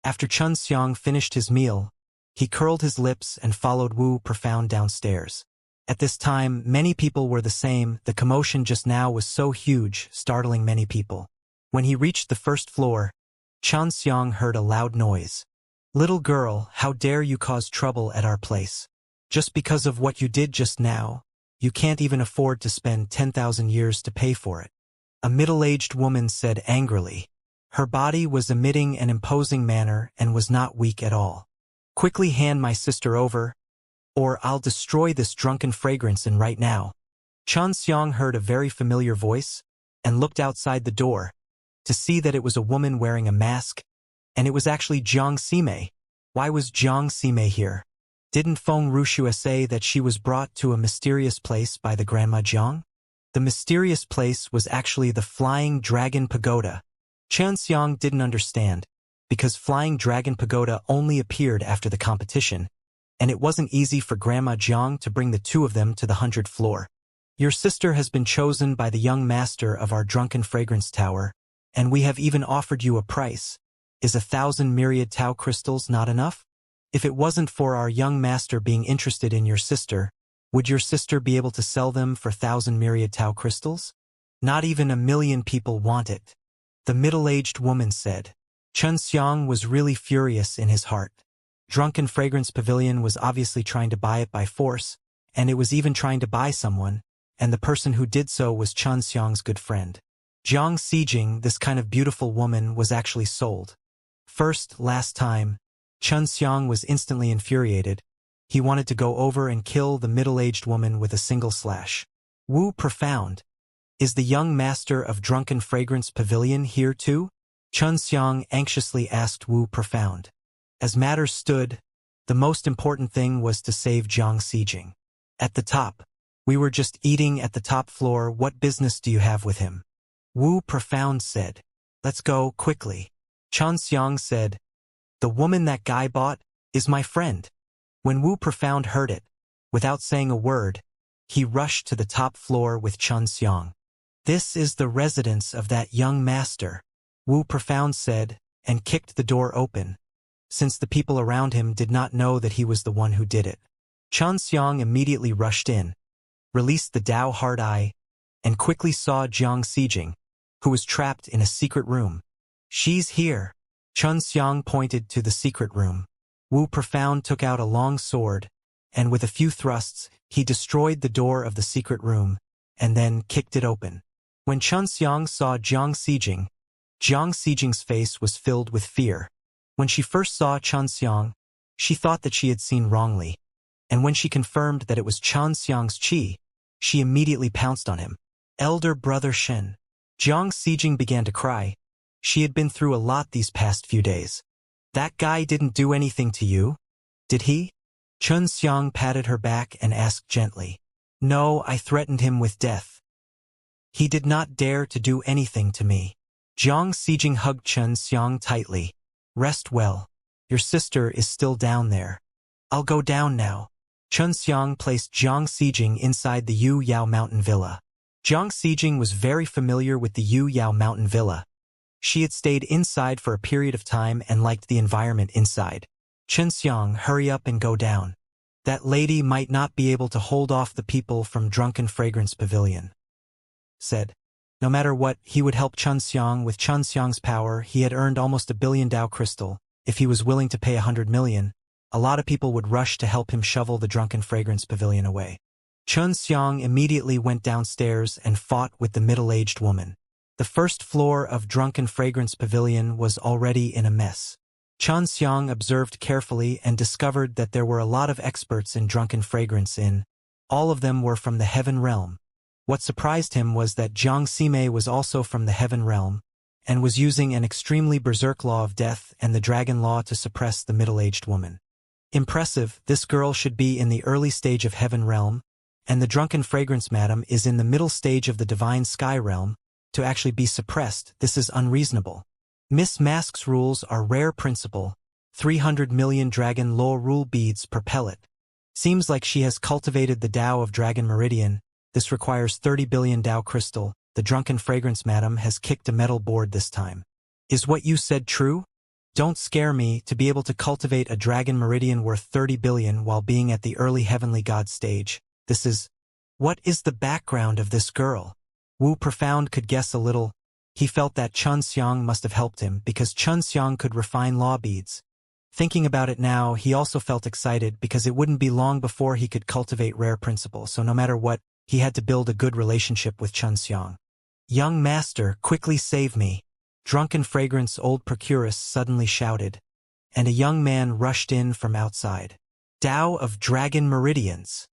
After Xianxia finished his meal, he curled his lips and followed Wu Profound downstairs. At this time, many people were the same. The commotion just now was so huge, startling many people. When he reached the first floor, Xianxia heard a loud noise. "Little girl, how dare you cause trouble at our place? Just because of what you did just now, you can't even afford to spend 10,000 years to pay for it," a middle-aged woman said angrily. Her body was emitting an imposing manner and was not weak at all. "Quickly hand my sister over, or I'll destroy this drunken fragrance in right now." Xianxia heard a very familiar voice and looked outside the door to see that it was a woman wearing a mask, and it was actually Xianxia. Why was Xianxia here? Didn't Feng Wuxia say that she was brought to a mysterious place by the Grandma Jiang? The mysterious place was actually the Flying Dragon Pagoda. Xianxia didn't understand, because Flying Dragon Pagoda only appeared after the competition, and it wasn't easy for Grandma Jiang to bring the two of them to the 100th floor. "Your sister has been chosen by the young master of our drunken fragrance tower, and we have even offered you a price. Is 1,000 myriad Tao crystals not enough? If it wasn't for our young master being interested in your sister, would your sister be able to sell them for 1,000 myriad Tao crystals? Not even 1,000,000 people want it," the middle-aged woman said. Xianxia was really furious in his heart. Drunken Fragrance Pavilion was obviously trying to buy it by force, and it was even trying to buy someone, and the person who did so was Xianxia's good friend. Jiang Xijing, this kind of beautiful woman, was actually sold. Last time, Xianxia was instantly infuriated. He wanted to go over and kill the middle-aged woman with a single slash. "Wu Profound, is the young master of Drunken Fragrance Pavilion here too?" Xianxia anxiously asked Wu Profound. As matters stood, the most important thing was to save Jiang Xijing. "At the top. We were just eating at the top floor. What business do you have with him?" Wu Profound said. "Let's go, quickly." Xianxia said, "The woman that guy bought is my friend." When Wu Profound heard it, without saying a word, he rushed to the top floor with Xianxia. "This is the residence of that young master," Wu Profound said, and kicked the door open, since the people around him did not know that he was the one who did it. Xianxia immediately rushed in, released the Dao Hard Eye, and quickly saw Jiang Xijing, who was trapped in a secret room. "She's here." Xianxia pointed to the secret room. Wu Profound took out a long sword, and with a few thrusts, he destroyed the door of the secret room, and then kicked it open. When Xianxia saw Jiang Xijing's face was filled with fear. When she first saw Xianxia, she thought that she had seen wrongly, and when she confirmed that it was Xianxia's qi, she immediately pounced on him. "Elder brother Shen." Jiang Xijing began to cry. She had been through a lot these past few days. "That guy didn't do anything to you, did he?" Xianxia patted her back and asked gently. "No, I threatened him with death. He did not dare to do anything to me." Jiang Xijing hugged Xianxia tightly. "Rest well. Your sister is still down there. I'll go down now." Xianxia placed Jiang Xijing inside the Yu Yao Mountain Villa. Jiang Xijing was very familiar with the Yu Yao Mountain Villa. She had stayed inside for a period of time and liked the environment inside. "Xianxia, hurry up and go down. That lady might not be able to hold off the people from Drunken Fragrance Pavilion," said. No matter what, he would help Xianxia. With Xianxia's power, he had earned almost 1 billion Dao crystal. If he was willing to pay 100 million, a lot of people would rush to help him shovel the Drunken Fragrance Pavilion away. Xianxia immediately went downstairs and fought with the middle-aged woman. The first floor of Drunken Fragrance Pavilion was already in a mess. Xianxia observed carefully and discovered that there were a lot of experts in Drunken Fragrance all of them were from the Heaven Realm. What surprised him was that Jiang Xijing was also from the Heaven Realm, and was using an extremely berserk law of death and the dragon law to suppress the middle-aged woman. Impressive, this girl should be in the early stage of Heaven Realm, and the Drunken Fragrance Madam is in the middle stage of the Divine Sky Realm. To actually be suppressed, this is unreasonable. Miss Mask's rules are rare principle, 300 million dragon law rule beads per pellet. Seems like she has cultivated the Tao of Dragon Meridian. This requires 30 billion Tao crystal. The Drunken Fragrance Madam has kicked a metal board this time. Is what you said true? Don't scare me to be able to cultivate a dragon meridian worth 30 billion while being at the early heavenly god stage. This is... What is the background of this girl? Wu Profound could guess a little. He felt that Xianxia must have helped him because Xianxia could refine law beads. Thinking about it now, he also felt excited because it wouldn't be long before he could cultivate rare principles, so no matter what, he had to build a good relationship with Xianxia. Young master, quickly save me. Drunken Fragrance Old Procuress suddenly shouted, and a young man rushed in from outside. Tao of Dragon Meridians.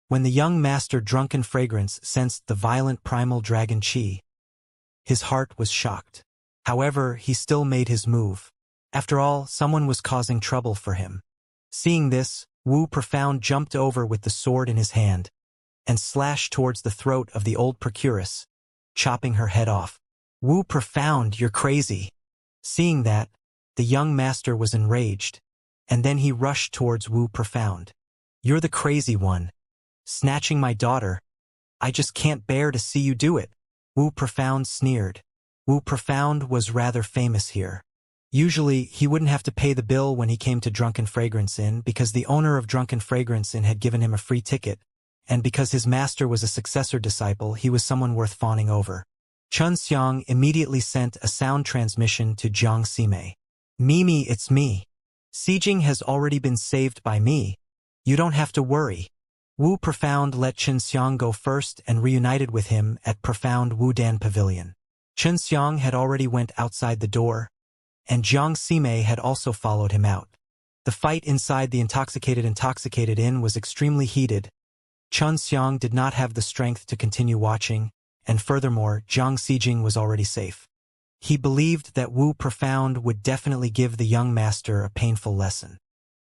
When the young master Drunken Fragrance sensed the violent primal dragon chi, his heart was shocked. However, he still made his move. After all, someone was causing trouble for him. Seeing this, Wu Profound jumped over with the sword in his hand and slashed towards the throat of the old procuress, chopping her head off. Wu Profound, you're crazy. Seeing that, the young master was enraged, and then he rushed towards Wu Profound. You're the crazy one. Snatching my daughter. I just can't bear to see you do it. Wu Profound sneered. Wu Profound was rather famous here. Usually, he wouldn't have to pay the bill when he came to Drunken Fragrance Inn because the owner of Drunken Fragrance Inn had given him a free ticket, and because his master was a successor disciple, he was someone worth fawning over. Xianxia immediately sent a sound transmission to Jiang Sime. Mimi, it's me. Xijing has already been saved by me. You don't have to worry. Wu Profound let Xianxia go first and reunited with him at Profound Wudan Pavilion. Xianxia had already went outside the door, and Jiang Sime had also followed him out. The fight inside the Intoxicated Inn was extremely heated. Xianxia did not have the strength to continue watching, and furthermore, Jiang Xijing was already safe. He believed that Wu Profound would definitely give the young master a painful lesson.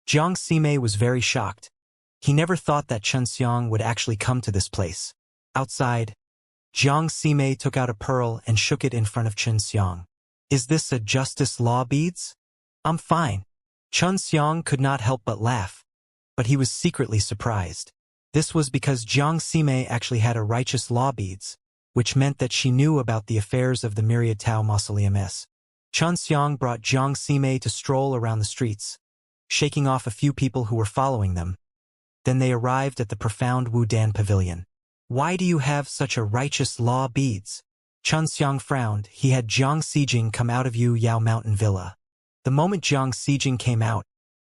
Jiang Sime was very shocked. He never thought that Xianxia would actually come to this place. Outside, Jiang Sime took out a pearl and shook it in front of Xianxia. Is this a justice law beads? I'm fine. Xianxia could not help but laugh, but he was secretly surprised. This was because Jiang Sime actually had a righteous law beads, which meant that she knew about the affairs of the Myriad Tao Mausoleum S. Xianxia brought Jiang Sime to stroll around the streets, shaking off a few people who were following them. Then they arrived at the Profound Wudan Pavilion. Why do you have such a righteous law beads? Xianxia frowned. He had Jiang Xijing come out of Yu Yao Mountain Villa. The moment Jiang Xijing came out,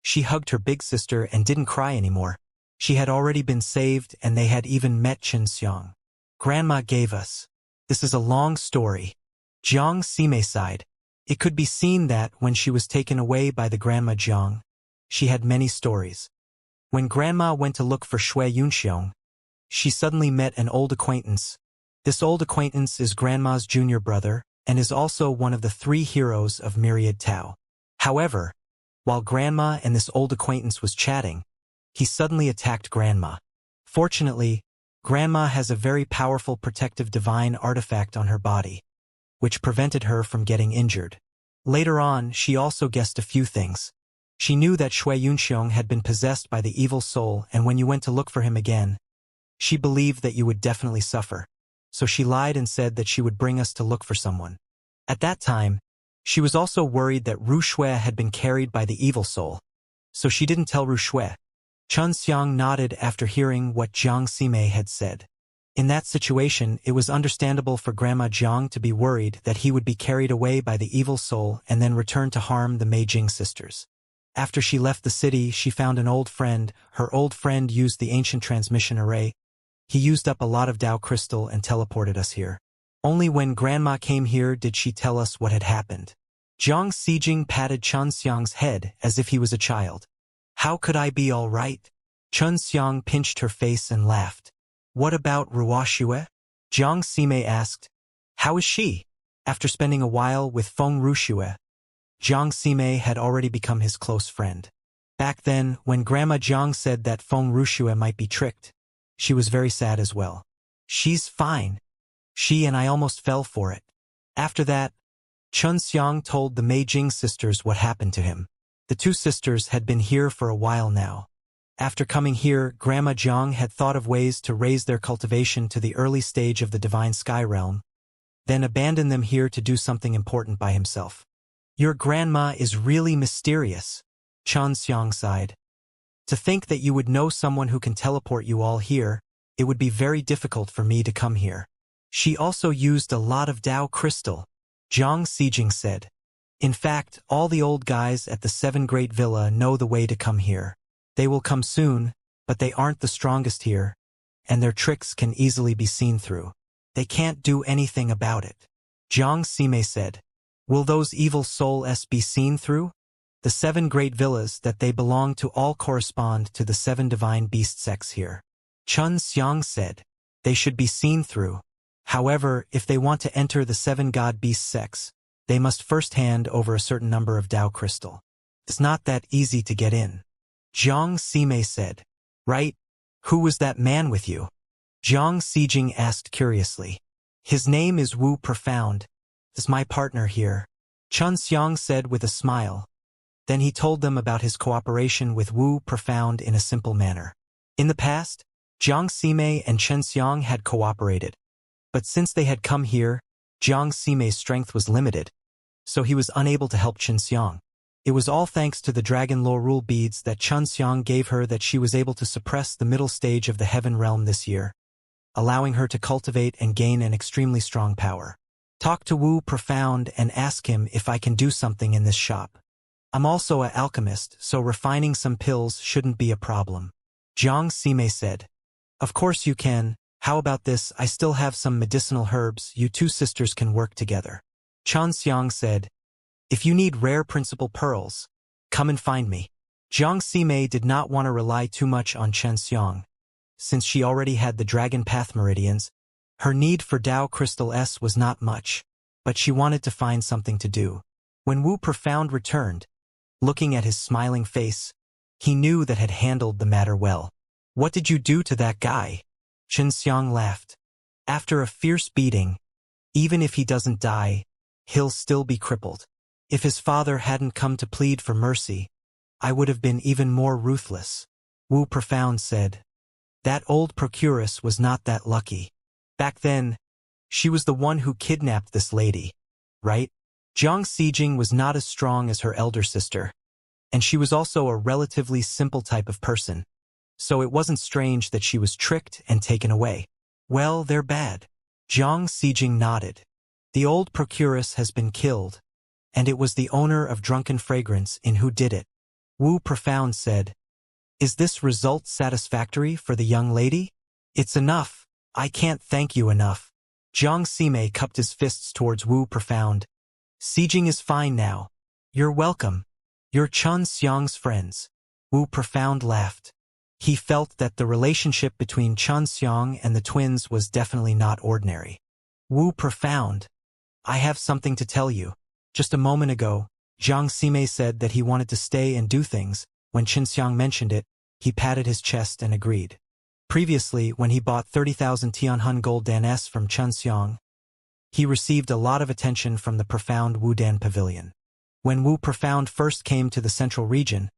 she hugged her big sister and didn't cry anymore. She had already been saved and they had even met Xianxia. Grandma gave us. This is a long story. Jiang Sime sighed. It could be seen that when she was taken away by the Grandma Jiang, she had many stories. When Grandma went to look for Shui Yunxiong, she suddenly met an old acquaintance. This old acquaintance is Grandma's junior brother and is also one of the 3 heroes of Myriad Tao. However, while Grandma and this old acquaintance was chatting, he suddenly attacked Grandma. Fortunately, Grandma has a very powerful protective divine artifact on her body, which prevented her from getting injured. Later on, she also guessed a few things. She knew that Shui Yunxiong had been possessed by the evil soul, and when you went to look for him again, she believed that you would definitely suffer. So she lied and said that she would bring us to look for someone. At that time, she was also worried that Ru Shui had been carried by the evil soul, so she didn't tell Ru Shui. Xianxia nodded after hearing what Jiang Sime had said. In that situation, it was understandable for Grandma Jiang to be worried that he would be carried away by the evil soul and then return to harm the Meijing sisters. After she left the city, she found an old friend. Her old friend used the ancient transmission array. He used up a lot of Dao crystal and teleported us here. Only when Grandma came here did she tell us what had happened. Jiang Xijing patted Xianxia's head as if he was a child. How could I be all right? Xianxia pinched her face and laughed. What about Ruoxue? Jiang Sime asked. How is she? After spending a while with Feng Ruoxue, Jiang Sime had already become his close friend. Back then, when Grandma Jiang said that Feng Ruoxue might be tricked, she was very sad as well. She's fine. She and I almost fell for it. After that, Xianxia told the Meijing sisters what happened to him. The 2 sisters had been here for a while now. After coming here, Grandma Jiang had thought of ways to raise their cultivation to the early stage of the divine sky realm, then abandon them here to do something important by himself. Your grandma is really mysterious, Xianxia sighed. To think that you would know someone who can teleport you all here, it would be very difficult for me to come here. She also used a lot of Dao crystal, Zhang Sijing said. In fact, all the old guys at the Seven Great Villa know the way to come here. They will come soon, but they aren't the strongest here, and their tricks can easily be seen through. They can't do anything about it. Zhang Sime said. Will those evil souls be seen through? The 7 great villas that they belong to all correspond to the 7 divine beast sects here. Chun Xiang said. They should be seen through. However, if they want to enter the 7 god beast sects, they must first hand over a certain number of Dao crystal. It's not that easy to get in. Zhang Sime said. Right? Who was that man with you? Zhang Sijing asked curiously. His name is Wu Profound. Is my partner here? Chun Xiang said with a smile. Then he told them about his cooperation with Wu Profound in a simple manner. In the past, Zhang Sime and Chen Xiang had cooperated. But since they had come here, Zhang Sime's strength was limited, so he was unable to help Chen Xiang. It was all thanks to the Dragon Law Rule beads that Chen Xiang gave her that she was able to suppress the middle stage of the Heaven Realm this year, allowing her to cultivate and gain an extremely strong power. Talk to Wu Profound and ask him if I can do something in this shop. I'm also an alchemist, so refining some pills shouldn't be a problem. Zhang Sime said. Of course you can. How about this? I still have some medicinal herbs. You 2 sisters can work together. Chen Xiang said. If you need rare principal pearls, come and find me. Zhang Sime did not want to rely too much on Chen Xiang. Since she already had the Dragon Path Meridians, her need for Dao Crystal S was not much, but she wanted to find something to do. When Wu Profound returned, looking at his smiling face, he knew that had handled the matter well. What did you do to that guy? Chen Xiang laughed. After a fierce beating, even if he doesn't die, he'll still be crippled. If his father hadn't come to plead for mercy, I would have been even more ruthless. Wu Profound said. That old procuress was not that lucky. Back then, she was the one who kidnapped this lady, right? Zhang Sijing was not as strong as her elder sister, and she was also a relatively simple type of person, so it wasn't strange that she was tricked and taken away. Well, they're bad. Zhang Sijing nodded. The old procuress has been killed, and it was the owner of Drunken Fragrance in who did it. Wu Profound said. Is this result satisfactory for the young lady? It's enough. I can't thank you enough. Zhang Sime cupped his fists towards Wu Profound. Sijing is fine now. You're welcome. You're Chen Xiang's friends. Wu Profound laughed. He felt that the relationship between Chen Xiang and the twins was definitely not ordinary. Wu Profound. I have something to tell you. Just a moment ago, Zhang Sime said that he wanted to stay and do things. When Chen Xiang mentioned it, he patted his chest and agreed. Previously, when he bought 30,000 Tianhun gold Dan S from Chen Xiang, he received a lot of attention from the Profound Wudan Pavilion. When Wu Profound first came to the central region,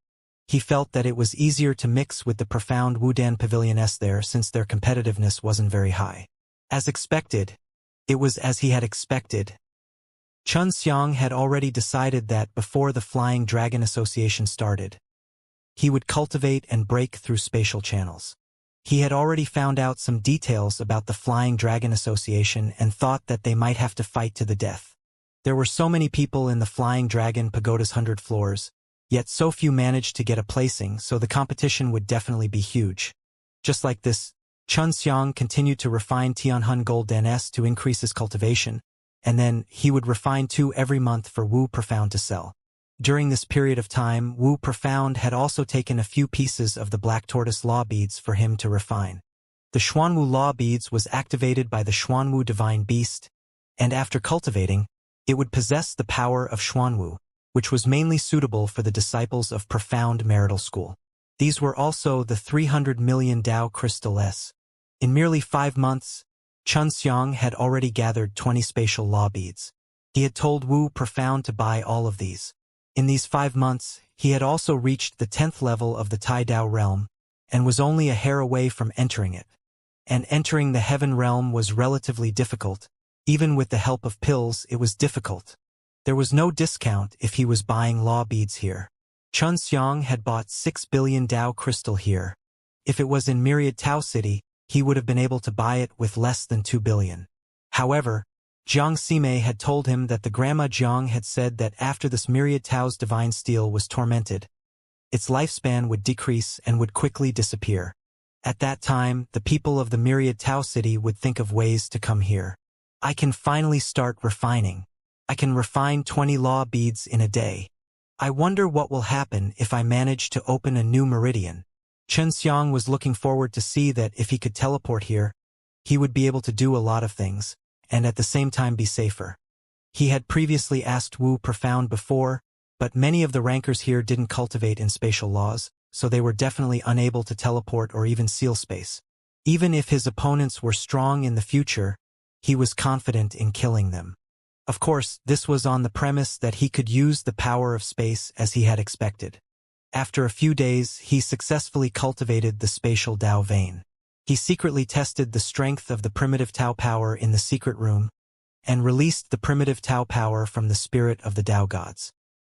he felt that it was easier to mix with the Profound Wudan Pavilion S there since their competitiveness wasn't very high. As expected, it was as he had expected. Chen Xiang had already decided that before the Flying Dragon Association started, he would cultivate and break through spatial channels. He had already found out some details about the Flying Dragon Association and thought that they might have to fight to the death. There were so many people in the Flying Dragon Pagoda's 100 floors, yet so few managed to get a placing, so the competition would definitely be huge. Just like this, Chen Xiang continued to refine Tianhun Gold Dan S to increase his cultivation, and then he would refine 2 every month for Wu Profound to sell. During this period of time, Wu Profound had also taken a few pieces of the Black Tortoise Law Beads for him to refine. The Xuanwu Law Beads was activated by the Xuanwu Divine Beast, and after cultivating, it would possess the power of Xuanwu, which was mainly suitable for the disciples of Profound Marital School. These were also the 300 million Dao Crystal S. In merely 5 months, Chen Xiang had already gathered 20 spatial law beads. He had told Wu Profound to buy all of these. In these 5 months, he had also reached the 10th level of the Tai Dao realm, and was only a hair away from entering it. And entering the Heaven realm was relatively difficult. Even with the help of pills, it was difficult. There was no discount if he was buying law beads here. Xianxia had bought 6 billion Dao crystal here. If it was in Myriad Tao City, he would have been able to buy it with less than 2 billion. However, Jiang Sime had told him that the Grandma Jiang had said that after this Myriad Tao's divine steel was tormented, its lifespan would decrease and would quickly disappear. At that time, the people of the Myriad Tao City would think of ways to come here. I can finally start refining. I can refine 20 law beads in a day. I wonder what will happen if I manage to open a new meridian. Xianxia was looking forward to see that if he could teleport here, he would be able to do a lot of things, and at the same time be safer. He had previously asked Wu Profound before, but many of the rankers here didn't cultivate in spatial laws, so they were definitely unable to teleport or even seal space. Even if his opponents were strong in the future, he was confident in killing them. Of course, this was on the premise that he could use the power of space as he had expected. After a few days, he successfully cultivated the spatial Dao vein. He secretly tested the strength of the primitive Tao power in the secret room, and released the primitive Tao power from the spirit of the Dao gods.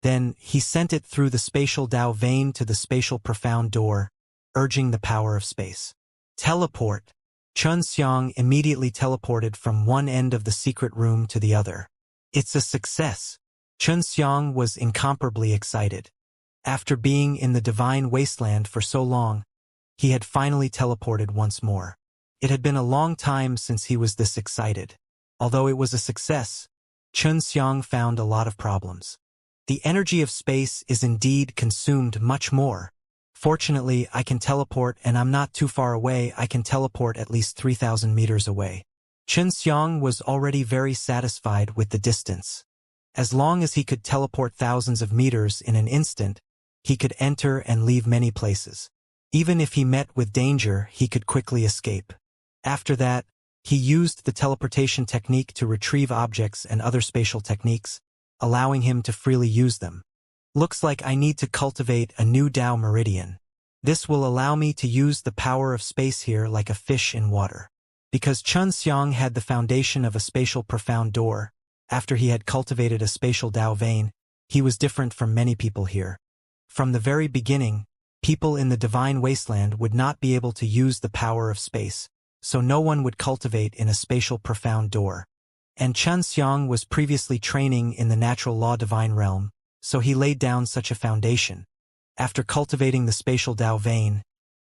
Then, he sent it through the spatial Dao vein to the spatial profound door, urging the power of space. Teleport. Xianxia immediately teleported from one end of the secret room to the other. It's a success. Xianxia was incomparably excited. After being in the divine wasteland for so long, he had finally teleported once more. It had been a long time since he was this excited. Although it was a success, Xianxia found a lot of problems. The energy of space is indeed consumed much more. Fortunately, I can teleport and I'm not too far away. I can teleport at least 3,000 meters away. Xianxia was already very satisfied with the distance. As long as he could teleport thousands of meters in an instant, he could enter and leave many places. Even if he met with danger, he could quickly escape. After that, he used the teleportation technique to retrieve objects and other spatial techniques, allowing him to freely use them. Looks like I need to cultivate a new Dao meridian. This will allow me to use the power of space here like a fish in water. Because Xianxia had the foundation of a spatial profound door, after he had cultivated a spatial Dao vein, he was different from many people here. From the very beginning, people in the divine wasteland would not be able to use the power of space, so no one would cultivate in a spatial profound door. And Xianxia was previously training in the natural law divine realm, so he laid down such a foundation. After cultivating the spatial Dao vein,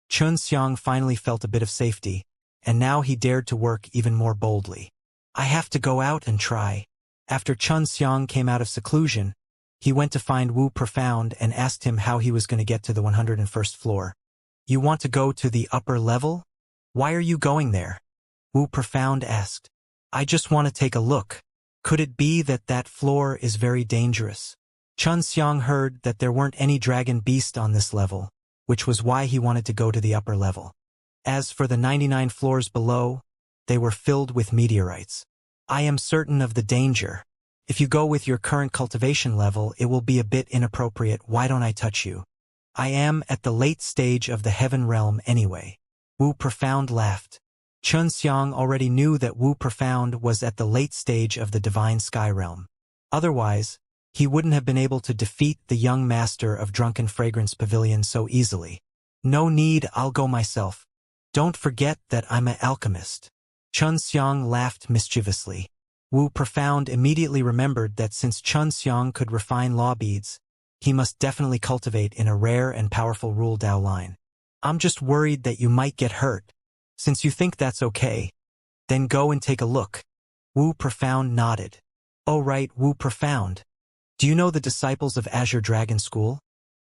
Xianxia finally felt a bit of safety, and now he dared to work even more boldly. I have to go out and try. After Xianxia came out of seclusion, he went to find Wu Profound and asked him how he was going to get to the 101st floor. You want to go to the upper level? Why are you going there? Wu Profound asked. I just want to take a look. Could it be that that floor is very dangerous? Xianxia heard that there weren't any dragon beast on this level, which was why he wanted to go to the upper level. As for the 99 floors below, they were filled with meteorites. I am certain of the danger. If you go with your current cultivation level, it will be a bit inappropriate. Why don't I touch you? I am at the late stage of the heaven realm anyway. Wu Profound laughed. Xianxia already knew that Wu Profound was at the late stage of the divine sky realm. Otherwise, he wouldn't have been able to defeat the young master of Drunken Fragrance Pavilion so easily. No need, I'll go myself. Don't forget that I'm an alchemist. Xianxia laughed mischievously. Wu Profound immediately remembered that since Xianxia could refine law beads, he must definitely cultivate in a rare and powerful rule Dao line. I'm just worried that you might get hurt. Since you think that's okay, then go and take a look. Wu Profound nodded. Oh right, Wu Profound. Do you know the disciples of Azure Dragon School?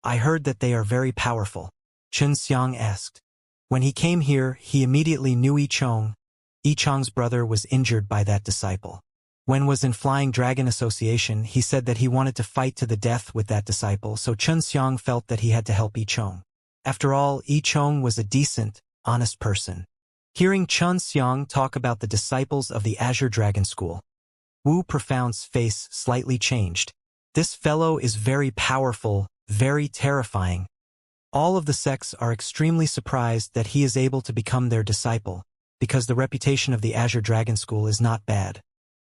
I heard that they are very powerful. Xianxia asked. When he came here, he immediately knew Yichong. Yichong's brother was injured by that disciple. When was in Flying Dragon Association, he said that he wanted to fight to the death with that disciple, so Xianxia felt that he had to help Yichong. After all, Yichong was a decent, honest person. Hearing Xianxia talk about the disciples of the Azure Dragon School, Wu Profound's face slightly changed. This fellow is very powerful, very terrifying. All of the sects are extremely surprised that he is able to become their disciple, because the reputation of the Azure Dragon School is not bad.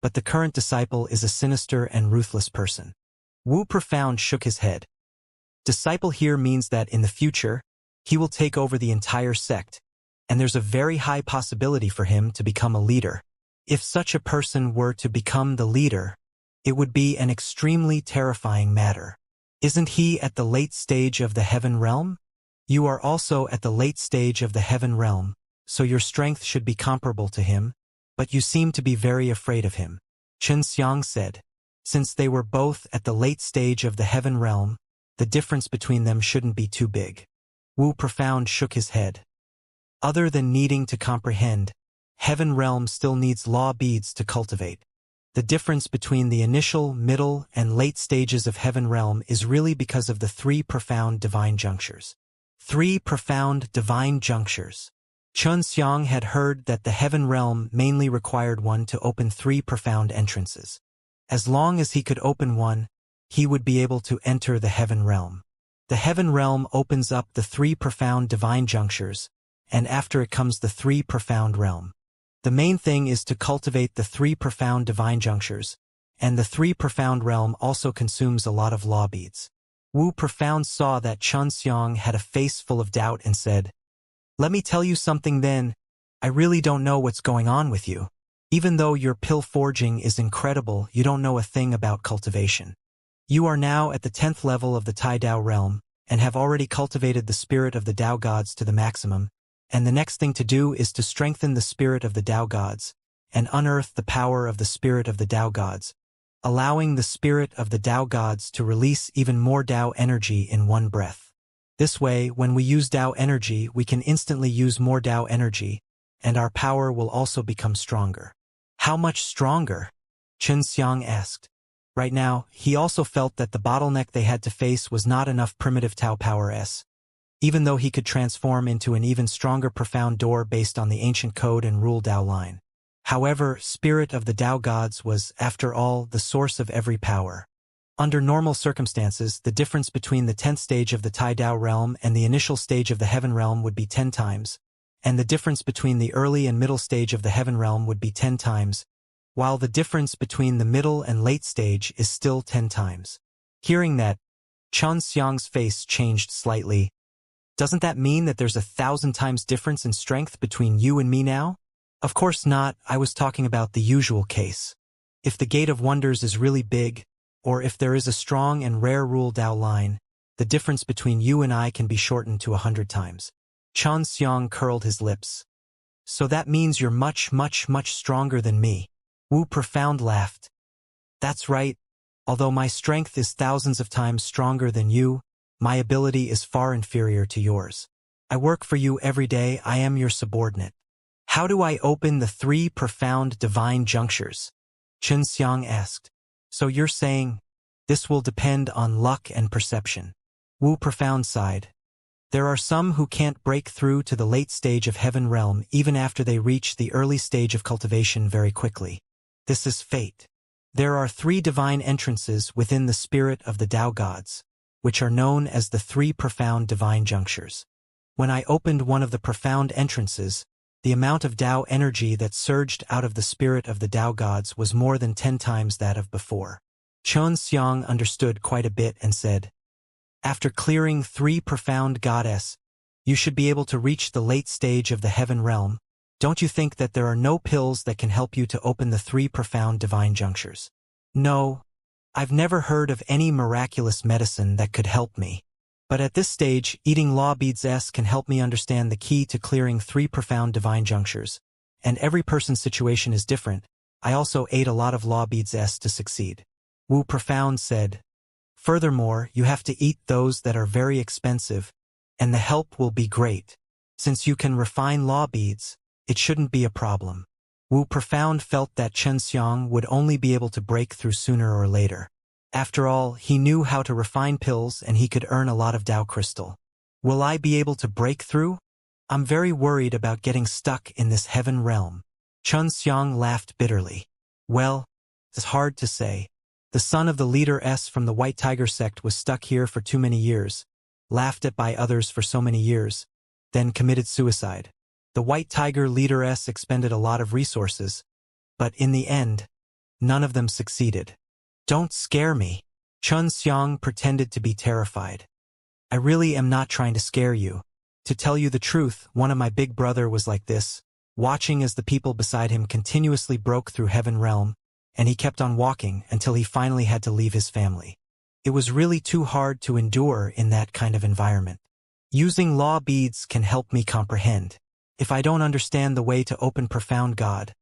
but the current disciple is a sinister and ruthless person. Wu Profound shook his head. Disciple here means that in the future, he will take over the entire sect, and there's a very high possibility for him to become a leader. If such a person were to become the leader, it would be an extremely terrifying matter. Isn't he at the late stage of the heaven realm? You are also at the late stage of the heaven realm, so your strength should be comparable to him, but you seem to be very afraid of him. Xianxia said. Since they were both at the late stage of the heaven realm, the difference between them shouldn't be too big. Wu Profound shook his head. Other than needing to comprehend, heaven realm still needs law beads to cultivate. The difference between the initial, middle, and late stages of heaven realm is really because of the 3 profound divine junctures. 3 profound divine junctures. Xianxia had heard that the heaven realm mainly required one to open 3 profound entrances. As long as he could open one, he would be able to enter the heaven realm. The heaven realm opens up the 3 profound divine junctures, and after it comes the 3 profound realm. The main thing is to cultivate the 3 profound divine junctures, and the 3 profound realm also consumes a lot of law beads. Wu Profound saw that Xianxia had a face full of doubt and said, "Let me tell you something then, I really don't know what's going on with you. Even though your pill forging is incredible, you don't know a thing about cultivation. You are now at the 10th level of the Tai Dao realm, and have already cultivated the spirit of the Dao gods to the maximum, and the next thing to do is to strengthen the spirit of the Dao gods, and unearth the power of the spirit of the Dao gods, allowing the spirit of the Dao gods to release even more Dao energy in one breath. This way, when we use Dao energy, we can instantly use more Dao energy, and our power will also become stronger." "How much stronger?" Xianxia asked. Right now, he also felt that the bottleneck they had to face was not enough primitive Tao power S. Even though he could transform into an even stronger profound door based on the ancient code and rule Dao line. However, spirit of the Dao gods was, after all, the source of every power. Under normal circumstances, the difference between the 10th stage of the Tai Dao realm and the initial stage of the heaven realm would be 10 times, and the difference between the early and middle stage of the heaven realm would be 10 times, while the difference between the middle and late stage is still 10 times. Hearing that, Xianxia's face changed slightly. "Doesn't that mean that there's 1,000 times difference in strength between you and me now?" "Of course not, I was talking about the usual case. If the Gate of Wonders is really big, or if there is a strong and rare rule Dao line, the difference between you and I can be shortened to 100 times. Xianxia curled his lips. "So that means you're much, much, much stronger than me." Wu Profound laughed. "That's right. Although my strength is thousands of times stronger than you, my ability is far inferior to yours. I work for you every day, I am your subordinate." "How do I open the 3 profound divine junctures?" Xianxia asked. "So you're saying, this will depend on luck and perception." Wu Profound sighed. "There are some who can't break through to the late stage of heaven realm even after they reach the early stage of cultivation very quickly. This is fate. There are 3 divine entrances within the spirit of the Dao gods, which are known as the 3 profound divine junctures. When I opened one of the profound entrances, the amount of Dao energy that surged out of the spirit of the Dao gods was more than 10 times that of before." Xianxia understood quite a bit and said, "After clearing 3 profound goddess, you should be able to reach the late stage of the heaven realm. Don't you think that there are no pills that can help you to open the 3 profound divine junctures?" "No, I've never heard of any miraculous medicine that could help me. But at this stage, eating law beads S can help me understand the key to clearing 3 profound divine junctures. And every person's situation is different. I also ate a lot of law beads S to succeed." Wu Profound said, "Furthermore, you have to eat those that are very expensive, and the help will be great. Since you can refine law beads, it shouldn't be a problem." Wu Profound felt that Xianxia would only be able to break through sooner or later. After all, he knew how to refine pills and he could earn a lot of Dao crystal. "Will I be able to break through? I'm very worried about getting stuck in this heaven realm." Xianxia laughed bitterly. "Well, it's hard to say. The son of the leader S from the White Tiger sect was stuck here for too many years, laughed at by others for so many years, then committed suicide. The White Tiger leader S expended a lot of resources, but in the end, None of them succeeded. Don't scare me. Xianxia pretended to be terrified. I really am not trying to scare you. To tell you the truth, one of my big brother was like this, watching as the people beside him continuously broke through heaven realm, and he kept on walking until he finally had to leave his family. It was really too hard to endure in that kind of environment. Using law beads can help me comprehend. If I don't understand the way to open profound God,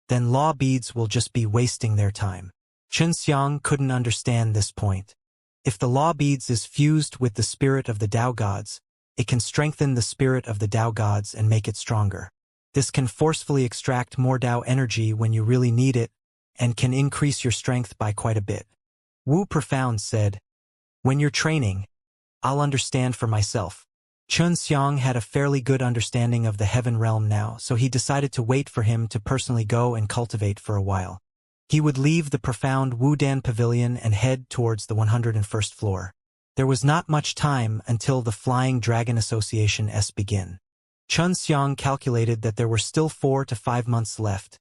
then law beads will just be wasting their time. Xianxia couldn't understand this point. If the law beads is fused with the spirit of the Tao gods, it can strengthen the spirit of the Tao gods and make it stronger. This can forcefully extract more Tao energy when you really need it, and can increase your strength by quite a bit. Wu Profound said, "When you're training, I'll understand for myself." Xianxia had a fairly good understanding of the heaven realm now, so he decided to wait for him to personally go and cultivate for a while. He would leave the profound Wudan pavilion and head towards the 101st floor. There was not much time until the Flying Dragon Association begin. Xianxia calculated that there were still 4 to 5 months left,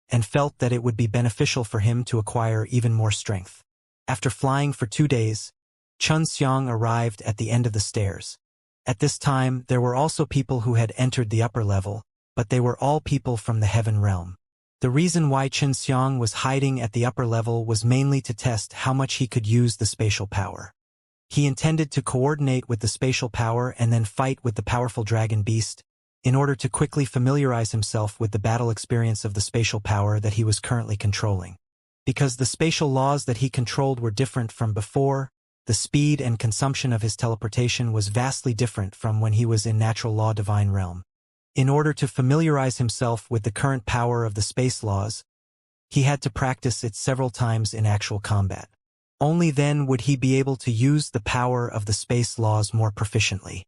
and felt that it would be beneficial for him to acquire even more strength. After flying for 2 days, Xianxia arrived at the end of the stairs. At this time, there were also people who had entered the upper level, but they were all people from the heaven realm. The reason why Xianxia was hiding at the upper level was mainly to test how much he could use the spatial power. He intended to coordinate with the spatial power and then fight with the powerful dragon beast, in order to quickly familiarize himself with the battle experience of the spatial power that he was currently controlling. Because the spatial laws that he controlled were different from before, the speed and consumption of his teleportation was vastly different from when he was in natural law divine realm. In order to familiarize himself with the current power of the space laws, he had to practice it several times in actual combat. Only then would he be able to use the power of the space laws more proficiently.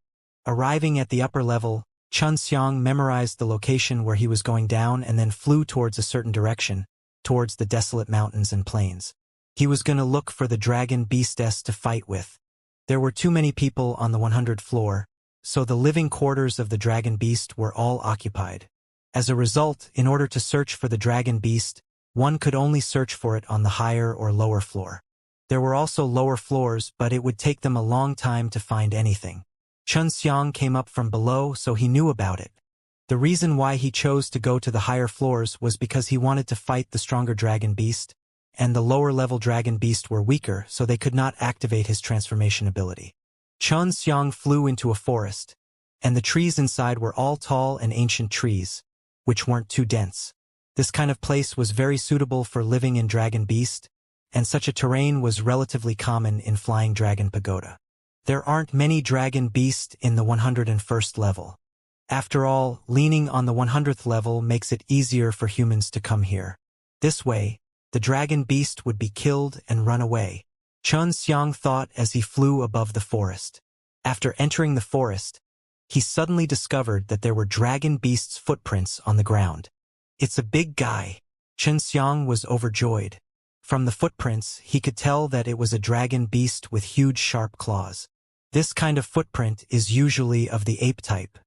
Arriving at the upper level, Xianxia memorized the location where he was going down and then flew towards a certain direction, towards the desolate mountains and plains. He was going to look for the dragon beastess to fight with. There were too many people on the 100th floor, so the living quarters of the dragon beast were all occupied. As a result, in order to search for the dragon beast, one could only search for it on the higher or lower floor. There were also lower floors, but it would take them a long time to find anything. Xianxia came up from below, so he knew about it. The reason why he chose to go to the higher floors was because he wanted to fight the stronger dragon beast, and the lower-level dragon beast were weaker, so they could not activate his transformation ability. Xianxia flew into a forest, and the trees inside were all tall and ancient trees, which weren't too dense. This kind of place was very suitable for living in Dragon Beast, and such a terrain was relatively common in Flying Dragon Pagoda. There aren't many Dragon Beasts in the 101st level. After all, leaning on the 100th level makes it easier for humans to come here. This way, the Dragon Beast would be killed and run away. Xianxia thought as he flew above the forest. After entering the forest, he suddenly discovered that there were Dragon Beast's footprints on the ground. "It's a big guy." Xianxia was overjoyed. From the footprints, he could tell that it was a dragon beast with huge sharp claws. This kind of footprint is usually of the ape type.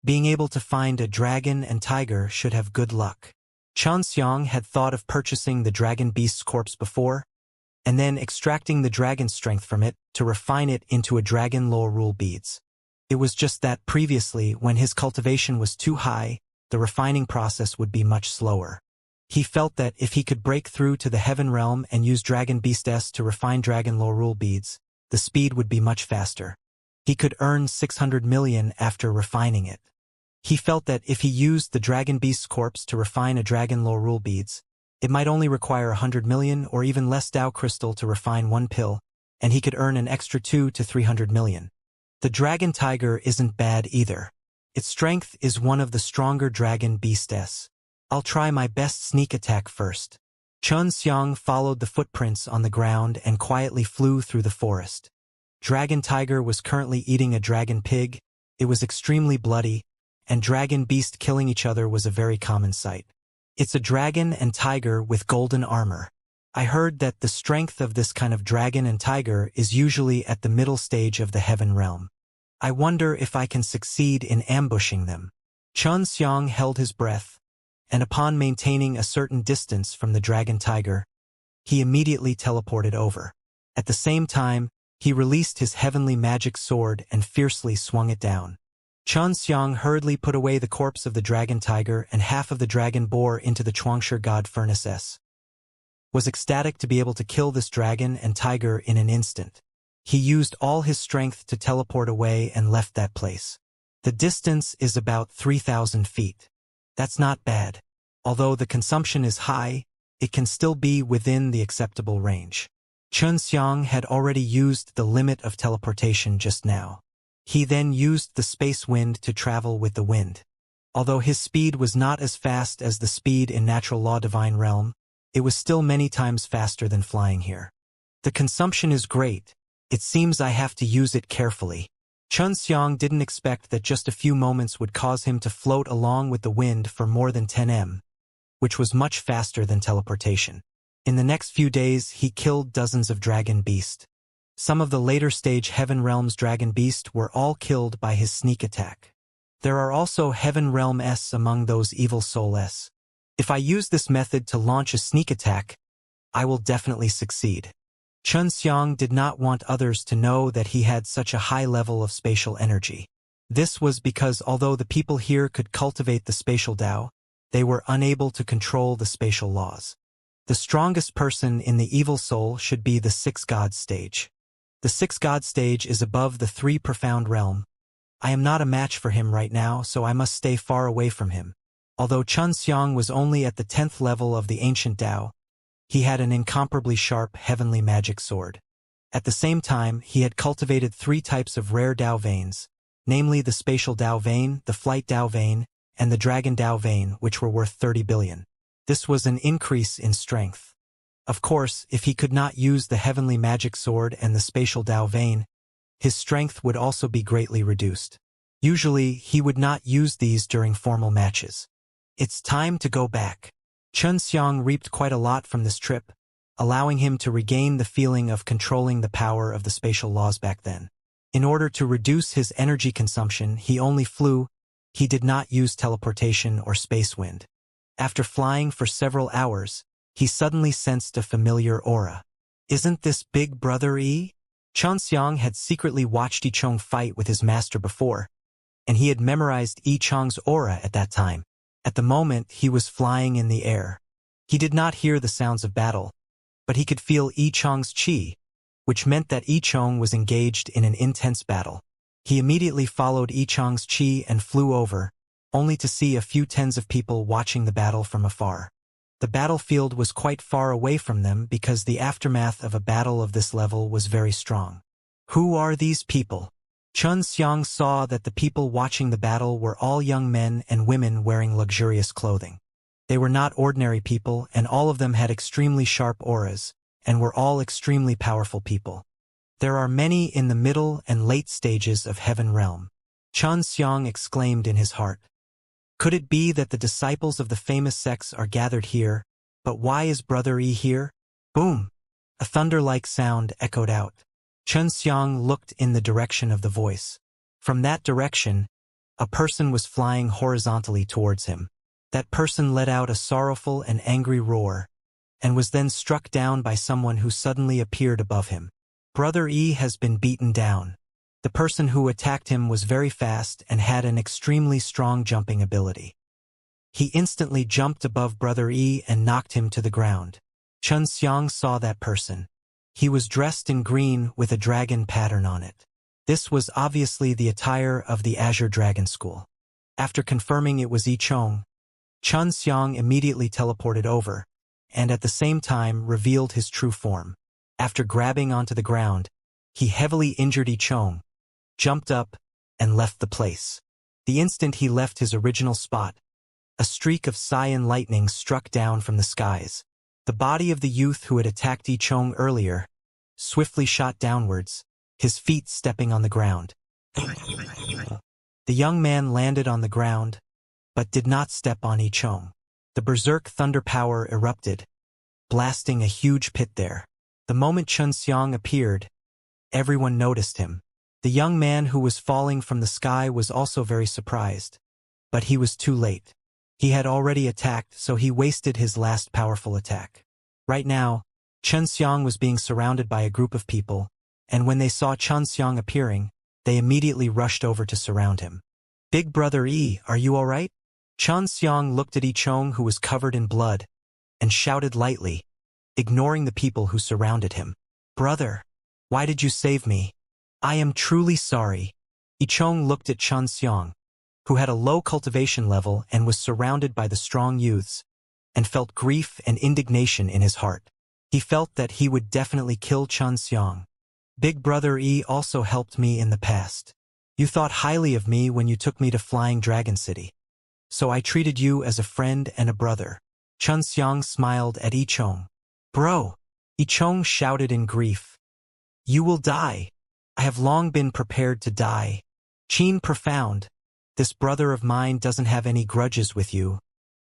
Being able to find a dragon and tiger should have good luck. Xianxia had thought of purchasing the dragon beast's corpse before, and then extracting the dragon strength from it to refine it into a dragon lore rule beads. It was just that previously, when his cultivation was too high, the refining process would be much slower. He felt that if he could break through to the heaven realm and use Dragon Beast S to refine dragon lore rule beads, the speed would be much faster. He could earn 600 million after refining it. He felt that if he used the Dragon Beast's corpse to refine a dragon lore rule beads, it might only require 100 million or even less Tao crystal to refine one pill, and he could earn an extra 2 to 300 million. The dragon tiger isn't bad either. Its strength is one of the stronger dragon beasts. I'll try my best sneak attack first. Xianxia followed the footprints on the ground and quietly flew through the forest. Dragon tiger was currently eating a dragon pig. It was extremely bloody, and dragon beast killing each other was a very common sight. It's a dragon and tiger with golden armor. I heard that the strength of this kind of dragon and tiger is usually at the middle stage of the heaven realm. I wonder if I can succeed in ambushing them. Xianxia held his breath, and upon maintaining a certain distance from the dragon tiger, He immediately teleported over. At the same time, he released his heavenly magic sword and fiercely swung it down. Xianxia hurriedly put away the corpse of the dragon tiger and half of the dragon boar into the Xianxia god furnace. Was ecstatic to be able to kill this dragon and tiger in an instant. He used all his strength to teleport away and left that place. The distance is about 3,000 feet. That's not bad. Although the consumption is high, it can still be within the acceptable range. Xianxia had already used the limit of teleportation just now. He then used the space wind to travel with the wind. Although his speed was not as fast as the speed in natural law divine realm, it was still many times faster than flying here. The consumption is great. It seems I have to use it carefully. Xianxia didn't expect that just a few moments would cause him to float along with the wind for more than 10 m, which was much faster than teleportation. In the next few days, he killed dozens of dragon beasts. Some of the later stage Heaven Realm's dragon beasts were all killed by his sneak attack. There are also Heaven Realm-s among those evil soul-s. If I use this method to launch a sneak attack, I will definitely succeed. Xianxia did not want others to know that he had such a high level of spatial energy. This was because although the people here could cultivate the spatial Tao, they were unable to control the spatial laws. The strongest person in the evil soul should be the 6 God stage. The 6 God stage is above the 3 profound realm. I am not a match for him right now, so I must stay far away from him. Although Xianxia was only at the 10th level of the ancient Tao, he had an incomparably sharp heavenly magic sword. At the same time, he had cultivated 3 types of rare Tao veins, namely the spatial Tao vein, the flight Tao vein, and the dragon Tao vein, which were worth 30 billion. This was an increase in strength. Of course, if he could not use the heavenly magic sword and the spatial Tao vein, his strength would also be greatly reduced. Usually, he would not use these during formal matches. It's time to go back. Xianxia reaped quite a lot from this trip, allowing him to regain the feeling of controlling the power of the spatial laws back then. In order to reduce his energy consumption, he only flew. He did not use teleportation or space wind. After flying for several hours, he suddenly sensed a familiar aura. Isn't this Big Brother Yi? Xianxia had secretly watched Yi Chong fight with his master before, and he had memorized Yi Chong's aura at that time. At the moment, he was flying in the air. He did not hear the sounds of battle, but he could feel Yi Chong's qi, which meant that Yi Chong was engaged in an intense battle. He immediately followed Yi Chong's qi and flew over, only to see a few tens of people watching the battle from afar. The battlefield was quite far away from them because the aftermath of a battle of this level was very strong. Who are these people? Xianxia saw that the people watching the battle were all young men and women wearing luxurious clothing. They were not ordinary people, and all of them had extremely sharp auras, and were all extremely powerful people. There are many in the middle and late stages of Heaven Realm. Xianxia exclaimed in his heart. Could it be that the disciples of the famous sects are gathered here, but why is Brother Yi here? Boom! A thunder-like sound echoed out. Xianxia looked in the direction of the voice. From that direction, a person was flying horizontally towards him. That person let out a sorrowful and angry roar, and was then struck down by someone who suddenly appeared above him. Brother Yi has been beaten down. The person who attacked him was very fast and had an extremely strong jumping ability. He instantly jumped above Brother Yi and knocked him to the ground. Xianxia saw that person. He was dressed in green with a dragon pattern on it. This was obviously the attire of the Azure Dragon School. After confirming it was Yi Chong, Xianxia immediately teleported over, and at the same time revealed his true form. After grabbing onto the ground, he heavily injured Yi Chong, jumped up, and left the place. The instant he left his original spot, a streak of cyan lightning struck down from the skies. The body of the youth who had attacked Yi Chong earlier swiftly shot downwards, his feet stepping on the ground. The young man landed on the ground, but did not step on Yi Chong. The berserk thunder power erupted, blasting a huge pit there. The moment Xianxia appeared, everyone noticed him. The young man who was falling from the sky was also very surprised, but he was too late. He had already attacked, so he wasted his last powerful attack. Right now, Xianxia was being surrounded by a group of people, and when they saw Xianxia appearing, they immediately rushed over to surround him. "Big Brother E, are you all right?" Xianxia looked at Yichong, who was covered in blood, and shouted lightly, ignoring the people who surrounded him. "Brother, why did you save me? I am truly sorry." Yichong looked at Xianxia, who had a low cultivation level and was surrounded by the strong youths, and felt grief and indignation in his heart. He felt that he would definitely kill Xianxia. "Big Brother E also helped me in the past. You thought highly of me when you took me to Flying Dragon City. So I treated you as a friend and a brother." Xianxia smiled at Yichong. "Bro!" Yichong shouted in grief. "You will die. I have long been prepared to die. Qin Profound, this brother of mine doesn't have any grudges with you.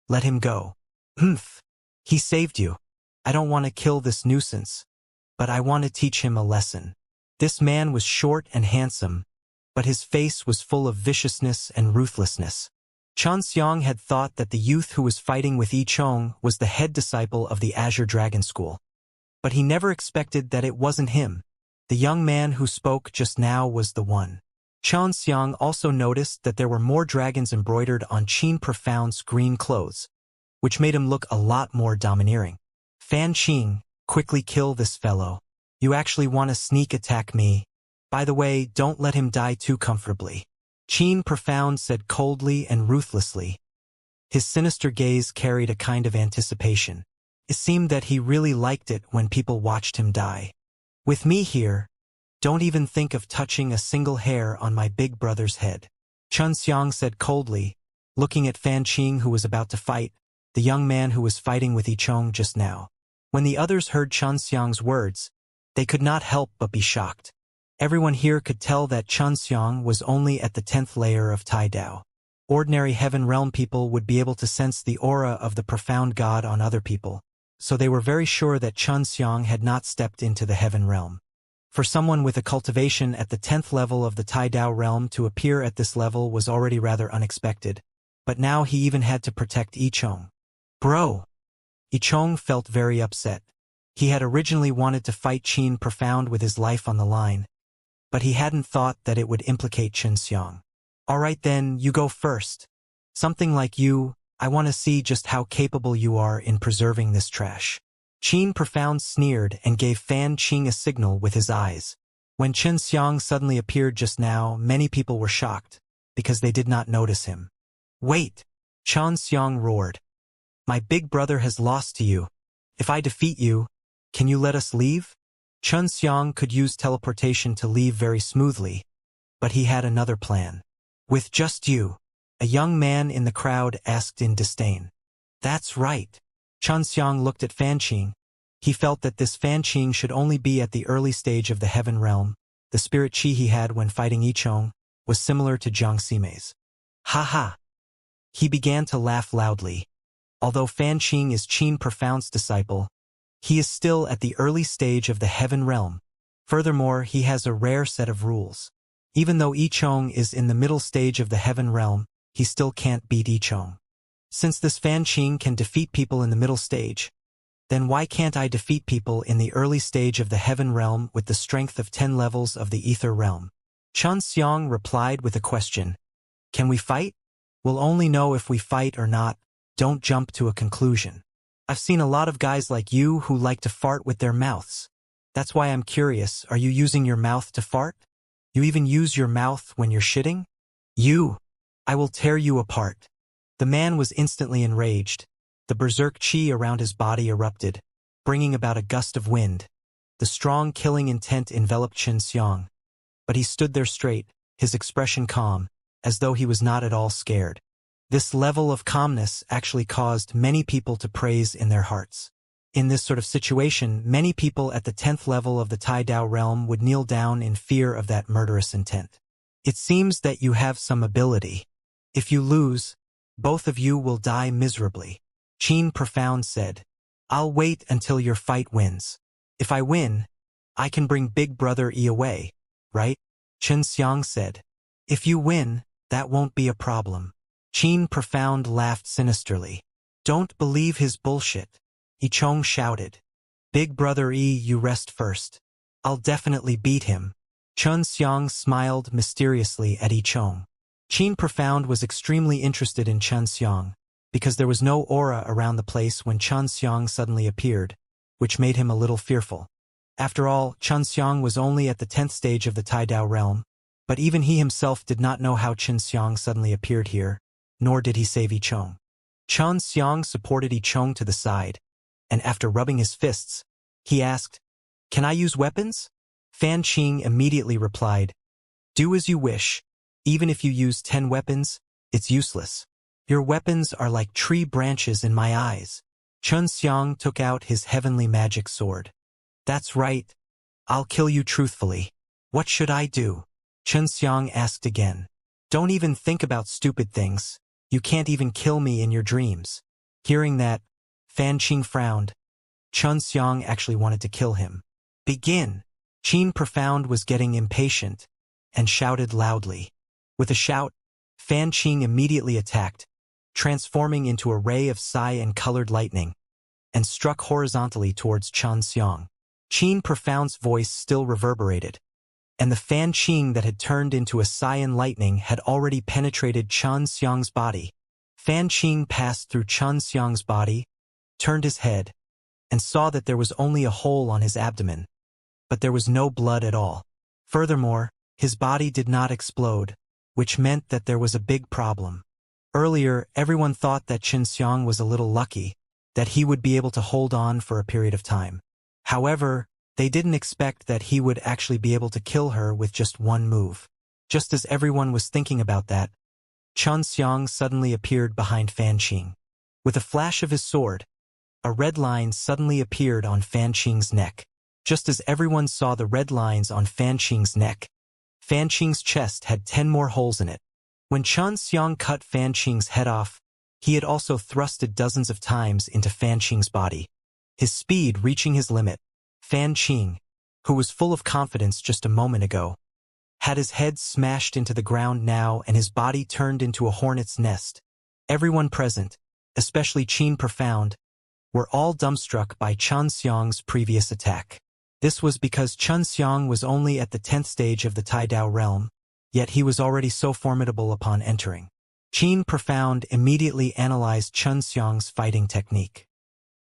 Let him go." "Humph. He saved you. I don't want to kill this nuisance, but I want to teach him a lesson." This man was short and handsome, but his face was full of viciousness and ruthlessness. Xianxia had thought that the youth who was fighting with Yichong was the head disciple of the Azure Dragon School. But he never expected that it wasn't him. The young man who spoke just now was the one. Xianxia also noticed that there were more dragons embroidered on Qin Profound's green clothes, which made him look a lot more domineering. "Fan Qing, quickly kill this fellow. You actually want to sneak attack me. By the way, don't let him die too comfortably." Qin Profound said coldly and ruthlessly. His sinister gaze carried a kind of anticipation. It seemed that he really liked it when people watched him die. "With me here, don't even think of touching a single hair on my big brother's head." Xianxia said coldly, looking at Fan Qing, who was about to fight, the young man who was fighting with Yichong just now. When the others heard Xianxia's words, they could not help but be shocked. Everyone here could tell that Xianxia was only at the 10th layer of Tai Dao. Ordinary Heaven Realm people would be able to sense the aura of the profound God on other people, so they were very sure that Xianxia had not stepped into the Heaven Realm. For someone with a cultivation at the 10th level of the Tai Dao realm to appear at this level was already rather unexpected, but now he even had to protect Yichong. "Bro!" Yichong felt very upset. He had originally wanted to fight Qin Profound with his life on the line, but he hadn't thought that it would implicate Xianxia. "All right then, you go first. Something like you, I want to see just how capable you are in preserving this trash." Qin Profound sneered and gave Fan Qing a signal with his eyes. When Xianxia suddenly appeared just now, many people were shocked, because they did not notice him. "Wait!" Xianxia roared. "My big brother has lost to you. If I defeat you, can you let us leave?" Xianxia could use teleportation to leave very smoothly, but he had another plan. "With just you?" a young man in the crowd asked in disdain. "That's right." Xianxia looked at Fan Qing. He felt that this Fan Qing should only be at the early stage of the Heaven Realm. The spirit chi he had when fighting Yichong was similar to Jiang Xime's. "Ha ha!" He began to laugh loudly. Although Fan Qing is Qin Profound's disciple, he is still at the early stage of the Heaven Realm. Furthermore, he has a rare set of rules. Even though Yichong is in the middle stage of the Heaven Realm, he still can't beat Yichong. Since this Fan Qing can defeat people in the middle stage, then why can't I defeat people in the early stage of the Heaven Realm with the strength of 10 levels of the Ether Realm? Xianxia replied with a question. "Can we fight?" "We'll only know if we fight or not. Don't jump to a conclusion. I've seen a lot of guys like you who like to fart with their mouths. That's why I'm curious, are you using your mouth to fart? You even use your mouth when you're shitting? I will tear you apart." The man was instantly enraged. The berserk chi around his body erupted, bringing about a gust of wind. The strong killing intent enveloped Xianxia, but he stood there straight, his expression calm, as though he was not at all scared. This level of calmness actually caused many people to praise in their hearts. In this sort of situation, many people at the 10th level of the Tai Dao realm would kneel down in fear of that murderous intent. "It seems that you have some ability. If you lose, both of you will die miserably," Qin Profound said. "I'll wait until your fight wins. If I win, I can bring Big Brother E away, right?" Xianxia said. "If you win, that won't be a problem." Qin Profound laughed sinisterly. "Don't believe his bullshit," Yichong shouted. Big brother E, you rest first. I'll definitely beat him. Xianxia smiled mysteriously at Yi Chong. Qin Profound was extremely interested in Xianxia, because there was no aura around the place when Xianxia suddenly appeared, which made him a little fearful. After all, Xianxia was only at the 10th stage of the Tai Dao realm, but even he himself did not know how Xianxia suddenly appeared here, nor did he save Yi Chong. Xianxia supported Yi Chong to the side, and after rubbing his fists, he asked, "Can I use weapons?" Fan Qing immediately replied, "Do as you wish. Even if you use 10 weapons, it's useless. Your weapons are like tree branches in my eyes." Xianxia took out his heavenly magic sword. "That's right. I'll kill you truthfully. What should I do?" Xianxia asked again. "Don't even think about stupid things. You can't even kill me in your dreams." Hearing that, Fan Qing frowned. Xianxia actually wanted to kill him. "Begin." Qin Profound was getting impatient and shouted loudly. With a shout, Fan Qing immediately attacked, transforming into a ray of psi and colored lightning, and struck horizontally towards Xianxia. Qin Profound's voice still reverberated, and the Fan Qing that had turned into a psi and lightning had already penetrated Xianxia's body. Fan Qing passed through Xianxia's body, turned his head, and saw that there was only a hole on his abdomen, but there was no blood at all. Furthermore, his body did not explode, which meant that there was a big problem. Earlier, everyone thought that Xianxia was a little lucky, that he would be able to hold on for a period of time. However, they didn't expect that he would actually be able to kill her with just one move. Just as everyone was thinking about that, Xianxia suddenly appeared behind Fan Qing. With a flash of his sword, a red line suddenly appeared on Fan Qing's neck. Just as everyone saw the red lines on Fan Qing's neck, Fan Qing's chest had 10 more holes in it. When Xianxia cut Fan Qing's head off, he had also thrusted dozens of times into Fan Qing's body, his speed reaching his limit. Fan Qing, who was full of confidence just a moment ago, had his head smashed into the ground now and his body turned into a hornet's nest. Everyone present, especially Qin Profound, were all dumbstruck by Xianxia's previous attack. This was because Xianxia was only at the 10th stage of the Tai Dao realm, yet he was already so formidable upon entering. Qin Profound immediately analyzed Xianxia's fighting technique.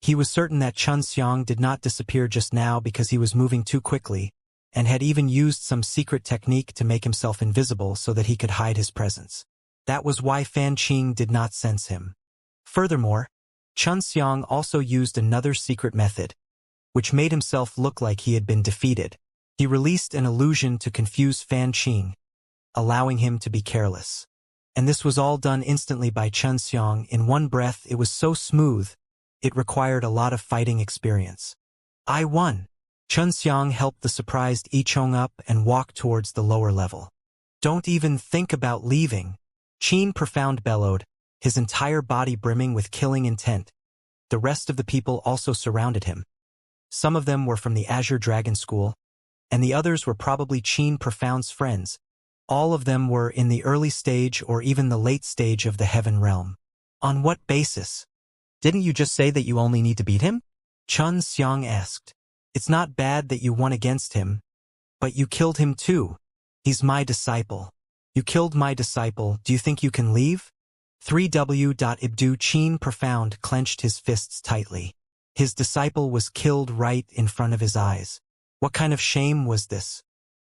He was certain that Xianxia did not disappear just now because he was moving too quickly, and had even used some secret technique to make himself invisible so that he could hide his presence. That was why Fan Qing did not sense him. Furthermore, Xianxia also used another secret method, which made himself look like he had been defeated. He released an illusion to confuse Fan Qing, allowing him to be careless. And this was all done instantly by Xianxia in one breath. It was so smooth, it required a lot of fighting experience. "I won." Xianxia helped the surprised Yi Chong up and walked towards the lower level. "Don't even think about leaving," Qin Profound bellowed, his entire body brimming with killing intent. The rest of the people also surrounded him. Some of them were from the Azure Dragon School, and the others were probably Qin Profound's friends. All of them were in the early stage or even the late stage of the Heaven Realm. "On what basis? Didn't you just say that you only need to beat him?" Xianxia asked. "It's not bad that you won against him, but you killed him too. He's my disciple. You killed my disciple. Do you think you can leave?" 3W.Ibdu Qin Profound clenched his fists tightly. His disciple was killed right in front of his eyes. What kind of shame was this?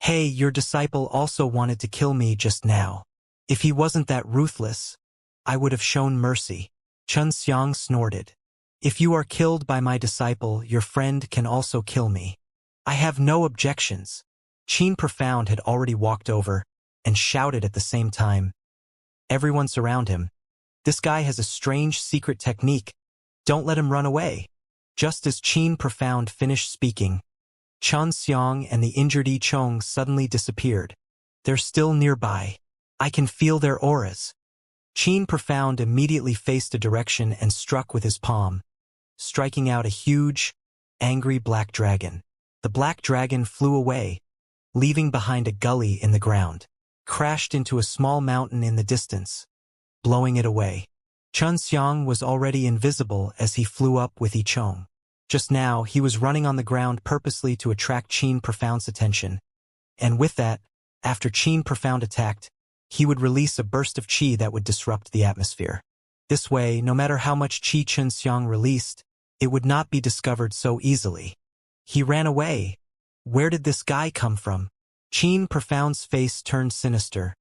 "Hey, your disciple also wanted to kill me just now. If he wasn't that ruthless, I would have shown mercy." Xianxia snorted. "If you are killed by my disciple, your friend can also kill me. I have no objections." Qin Profound had already walked over and shouted at the same time. "Everyone surround him. This guy has a strange secret technique. Don't let him run away." Just as Qin Profound finished speaking, Xianxia and the injured Yi Chong suddenly disappeared. "They're still nearby. I can feel their auras." Qin Profound immediately faced a direction and struck with his palm, striking out a huge, angry black dragon. The black dragon flew away, leaving behind a gully in the ground, crashed into a small mountain in the distance, blowing it away. Xianxia was already invisible as he flew up with Yi Chong. Just now, he was running on the ground purposely to attract Qin Profound's attention, and with that, after Qin Profound attacked, he would release a burst of qi that would disrupt the atmosphere. This way, no matter how much qi Xianxia released, it would not be discovered so easily. He ran away. Where did this guy come from? Qin Profound's face turned sinister.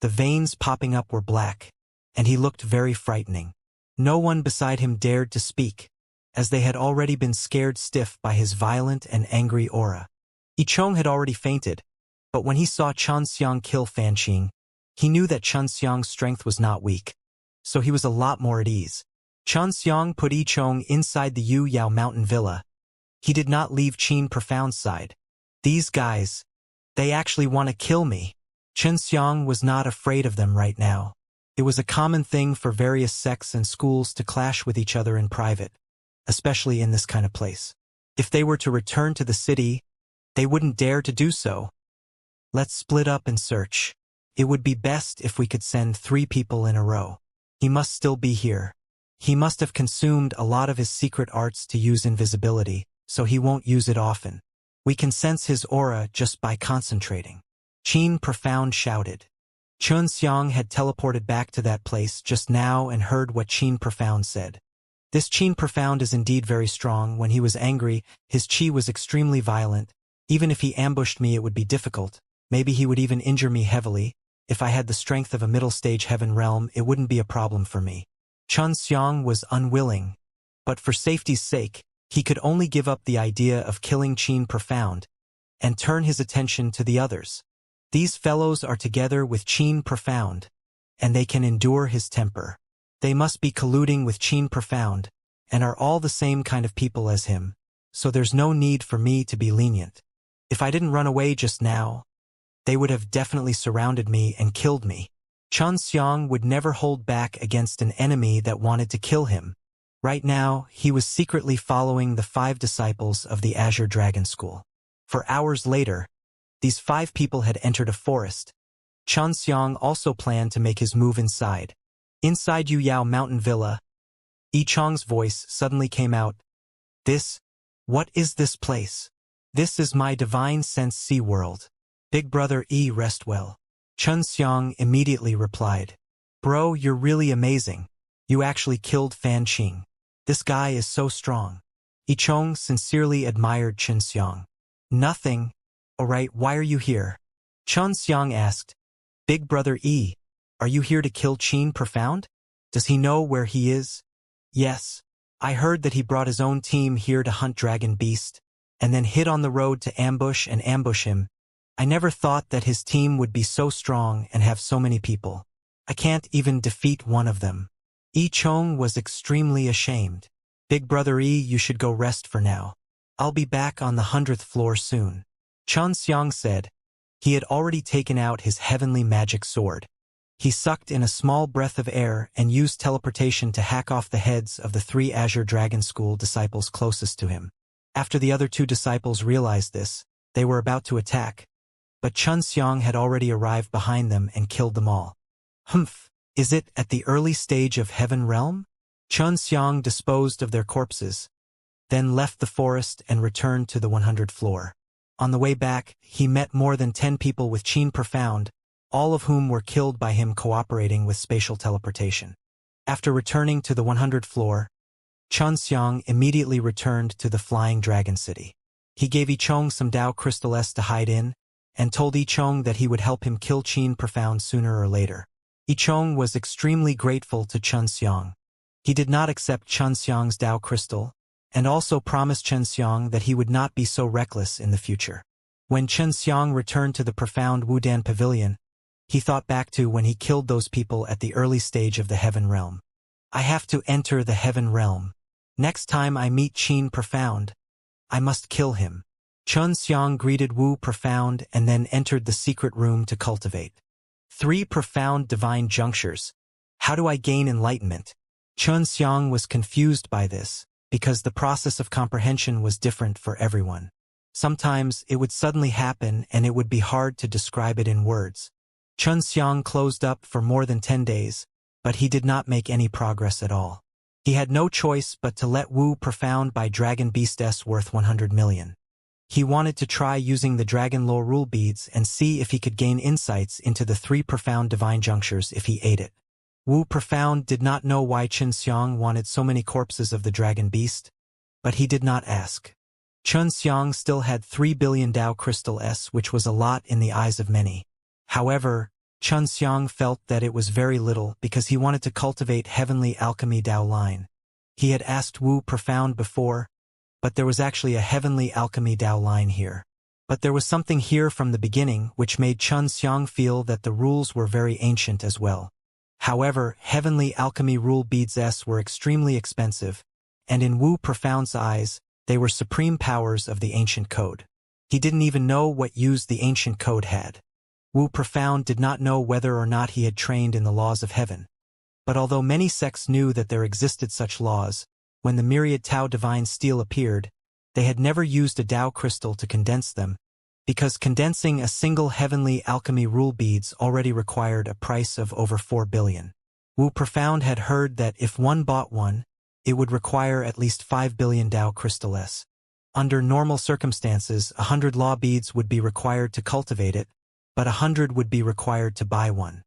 The veins popping up were black, and he looked very frightening. No one beside him dared to speak, as they had already been scared stiff by his violent and angry aura. Yichong had already fainted, but when he saw Xianxia kill Fan Qing, he knew that Xianxia's strength was not weak, so he was a lot more at ease. Xianxia put Yichong inside the Yu Yao mountain villa. He did not leave Qin Profound's side. These guys, they actually want to kill me. Xianxia was not afraid of them right now. It was a common thing for various sects and schools to clash with each other in private, especially in this kind of place. If they were to return to the city, they wouldn't dare to do so. Let's split up and search. It would be best if we could send 3 people in a row. He must still be here. He must have consumed a lot of his secret arts to use invisibility, so he won't use it often. We can sense his aura just by concentrating. Qin Profound shouted. Xianxia had teleported back to that place just now and heard what Qin Profound said. This Qin Profound is indeed very strong. When he was angry, his qi was extremely violent. Even if he ambushed me, it would be difficult. Maybe he would even injure me heavily. If I had the strength of a middle-stage heaven realm, it wouldn't be a problem for me. Xianxia was unwilling, but for safety's sake, he could only give up the idea of killing Qin Profound and turn his attention to the others. These fellows are together with Qin Profound, and they can endure his temper. They must be colluding with Qin Profound, and are all the same kind of people as him, so there's no need for me to be lenient. If I didn't run away just now, they would have definitely surrounded me and killed me. Xianxia would never hold back against an enemy that wanted to kill him. Right now, he was secretly following the 5 disciples of the Azure Dragon School. For hours later, these 5 people had entered a forest. Xianxia also planned to make his move inside. Inside Yu Yao Mountain Villa, Yichong's voice suddenly came out. What is this place? This is my divine sense sea world. Big brother E, rest well. Xianxia immediately replied. Bro, you're really amazing. You actually killed Fan Qing. This guy is so strong. Yichong sincerely admired Xianxia. Nothing. Alright, why are you here? Xianxia asked. Big brother E, are you here to kill Qin Profound? Does he know where he is? Yes. I heard that he brought his own team here to hunt Dragon Beast, and then hid on the road to ambush him. I never thought that his team would be so strong and have so many people. I can't even defeat one of them. Yichong was extremely ashamed. Big brother E, you should go rest for now. I'll be back on the 100th floor soon. Xianxia said. He had already taken out his heavenly magic sword. He sucked in a small breath of air and used teleportation to hack off the heads of the 3 Azure Dragon School disciples closest to him. After the other 2 disciples realized this, they were about to attack. But Xianxia had already arrived behind them and killed them all. Humph, is it at the early stage of Heaven Realm? Xianxia disposed of their corpses, then left the forest and returned to the 100th floor. On the way back, he met more than 10 people with Qin Profound, all of whom were killed by him cooperating with spatial teleportation. After returning to the 100th floor, Xianxia immediately returned to the Flying Dragon City. He gave Yichong some Dao Crystal S to hide in, and told Yichong that he would help him kill Qin Profound sooner or later. Yichong was extremely grateful to Xianxia. He did not accept Xianxia's Dao Crystal, and also promised Xianxia that he would not be so reckless in the future. When Xianxia returned to the profound Wudan Pavilion, he thought back to when he killed those people at the early stage of the Heaven Realm. I have to enter the Heaven Realm. Next time I meet Qin Profound, I must kill him. Xianxia greeted Wu Profound and then entered the secret room to cultivate. 3 profound divine junctures. How do I gain enlightenment? Xianxia was confused by this, because the process of comprehension was different for everyone. Sometimes it would suddenly happen and it would be hard to describe it in words. Xianxia closed up for more than 10 days, but he did not make any progress at all. He had no choice but to let Wu Profound buy Dragon Beast S worth 100 million. He wanted to try using the Dragon Law Rule Beads and see if he could gain insights into the 3 profound divine junctures if he ate it. Wu Profound did not know why Xianxia wanted so many corpses of the Dragon Beast, but he did not ask. Xianxia still had 3 billion Dao Crystal S, which was a lot in the eyes of many. However, Xianxia felt that it was very little because he wanted to cultivate Heavenly Alchemy Dao line. He had asked Wu Profound before, but there was actually a Heavenly Alchemy Dao line here. But there was something here from the beginning which made Xianxia feel that the rules were very ancient as well. However, Heavenly Alchemy Rule Beads S were extremely expensive, and in Wu Profound's eyes, they were supreme powers of the ancient code. He didn't even know what use the ancient code had. Wu Profound did not know whether or not he had trained in the laws of heaven. But although many sects knew that there existed such laws, when the myriad Tao divine steel appeared, they had never used a Tao crystal to condense them, because condensing a single Heavenly Alchemy Rule Beads already required a price of over 4 billion. Wu Profound had heard that if one bought one, it would require at least 5 billion Tao Crystal S. Under normal circumstances, 100 law beads would be required to cultivate it, but 100 would be required to buy one.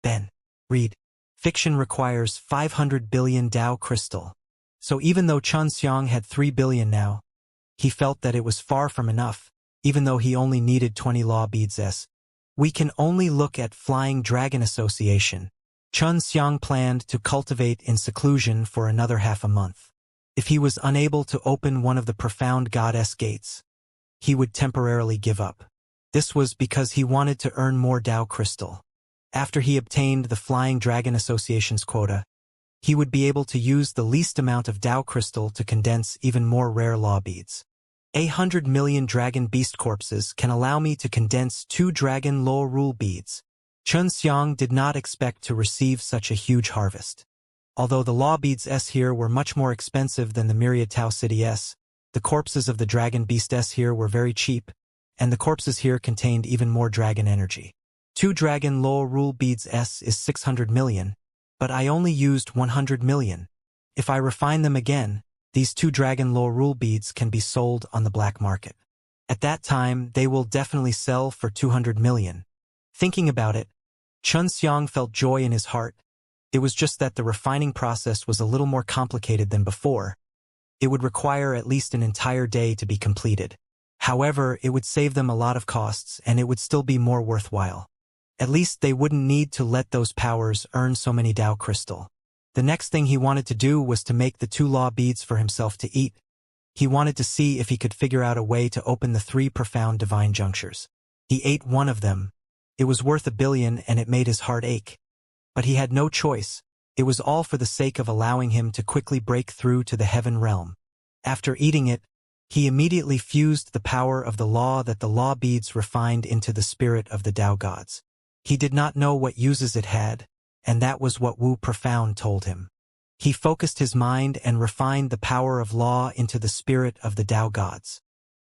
Then, read. Fiction requires 500 billion Tao Crystal. So even though Xianxia had 3 billion now, he felt that it was far from enough, even though he only needed 20 law beads S. We can only look at Flying Dragon Association. Xianxia planned to cultivate in seclusion for another half a month. If he was unable to open one of the profound goddess gates, he would temporarily give up. This was because he wanted to earn more Tao Crystal. After he obtained the Flying Dragon Association's quota, he would be able to use the least amount of Tao Crystal to condense even more rare law beads. 100 million Dragon Beast corpses can allow me to condense 2 Dragon Law Rule Beads. Xianxia did not expect to receive such a huge harvest. Although the law beads S here were much more expensive than the Myriad Tao City S, the corpses of the Dragon Beast S here were very cheap, and the corpses here contained even more dragon energy. 2 Dragon Law Rule Beads S is 600 million, but I only used 100 million. If I refine them again, these 2 Dragon Law Rule Beads can be sold on the black market. At that time, they will definitely sell for 200 million. Thinking about it, Xianxia felt joy in his heart. It was just that the refining process was a little more complicated than before. It would require at least an entire day to be completed. However, it would save them a lot of costs and it would still be more worthwhile. At least they wouldn't need to let those powers earn so many Tao Crystal. The next thing he wanted to do was to make the 2 law beads for himself to eat. He wanted to see if he could figure out a way to open the 3 profound divine junctures. He ate one of them. It was worth 1 billion and it made his heart ache. But he had no choice. It was all for the sake of allowing him to quickly break through to the heaven realm. After eating it, he immediately fused the power of the law that the law beads refined into the spirit of the Tao gods. He did not know what uses it had, and that was what Wu Profound told him. He focused his mind and refined the power of law into the spirit of the Tao gods.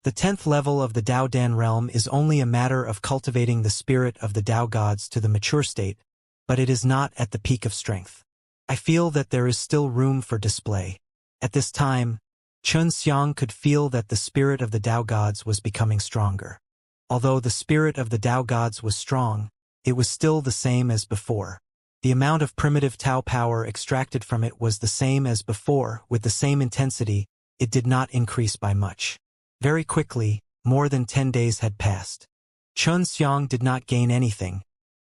The 10th level of the Tao Dan realm is only a matter of cultivating the spirit of the Tao gods to the mature state, but it is not at the peak of strength. I feel that there is still room for display. At this time, Xianxia could feel that the spirit of the Tao gods was becoming stronger. Although the spirit of the Tao gods was strong, it was still the same as before. The amount of primitive Tao power extracted from it was the same as before, with the same intensity. It did not increase by much. Very quickly, more than 10 days had passed. Xianxia did not gain anything,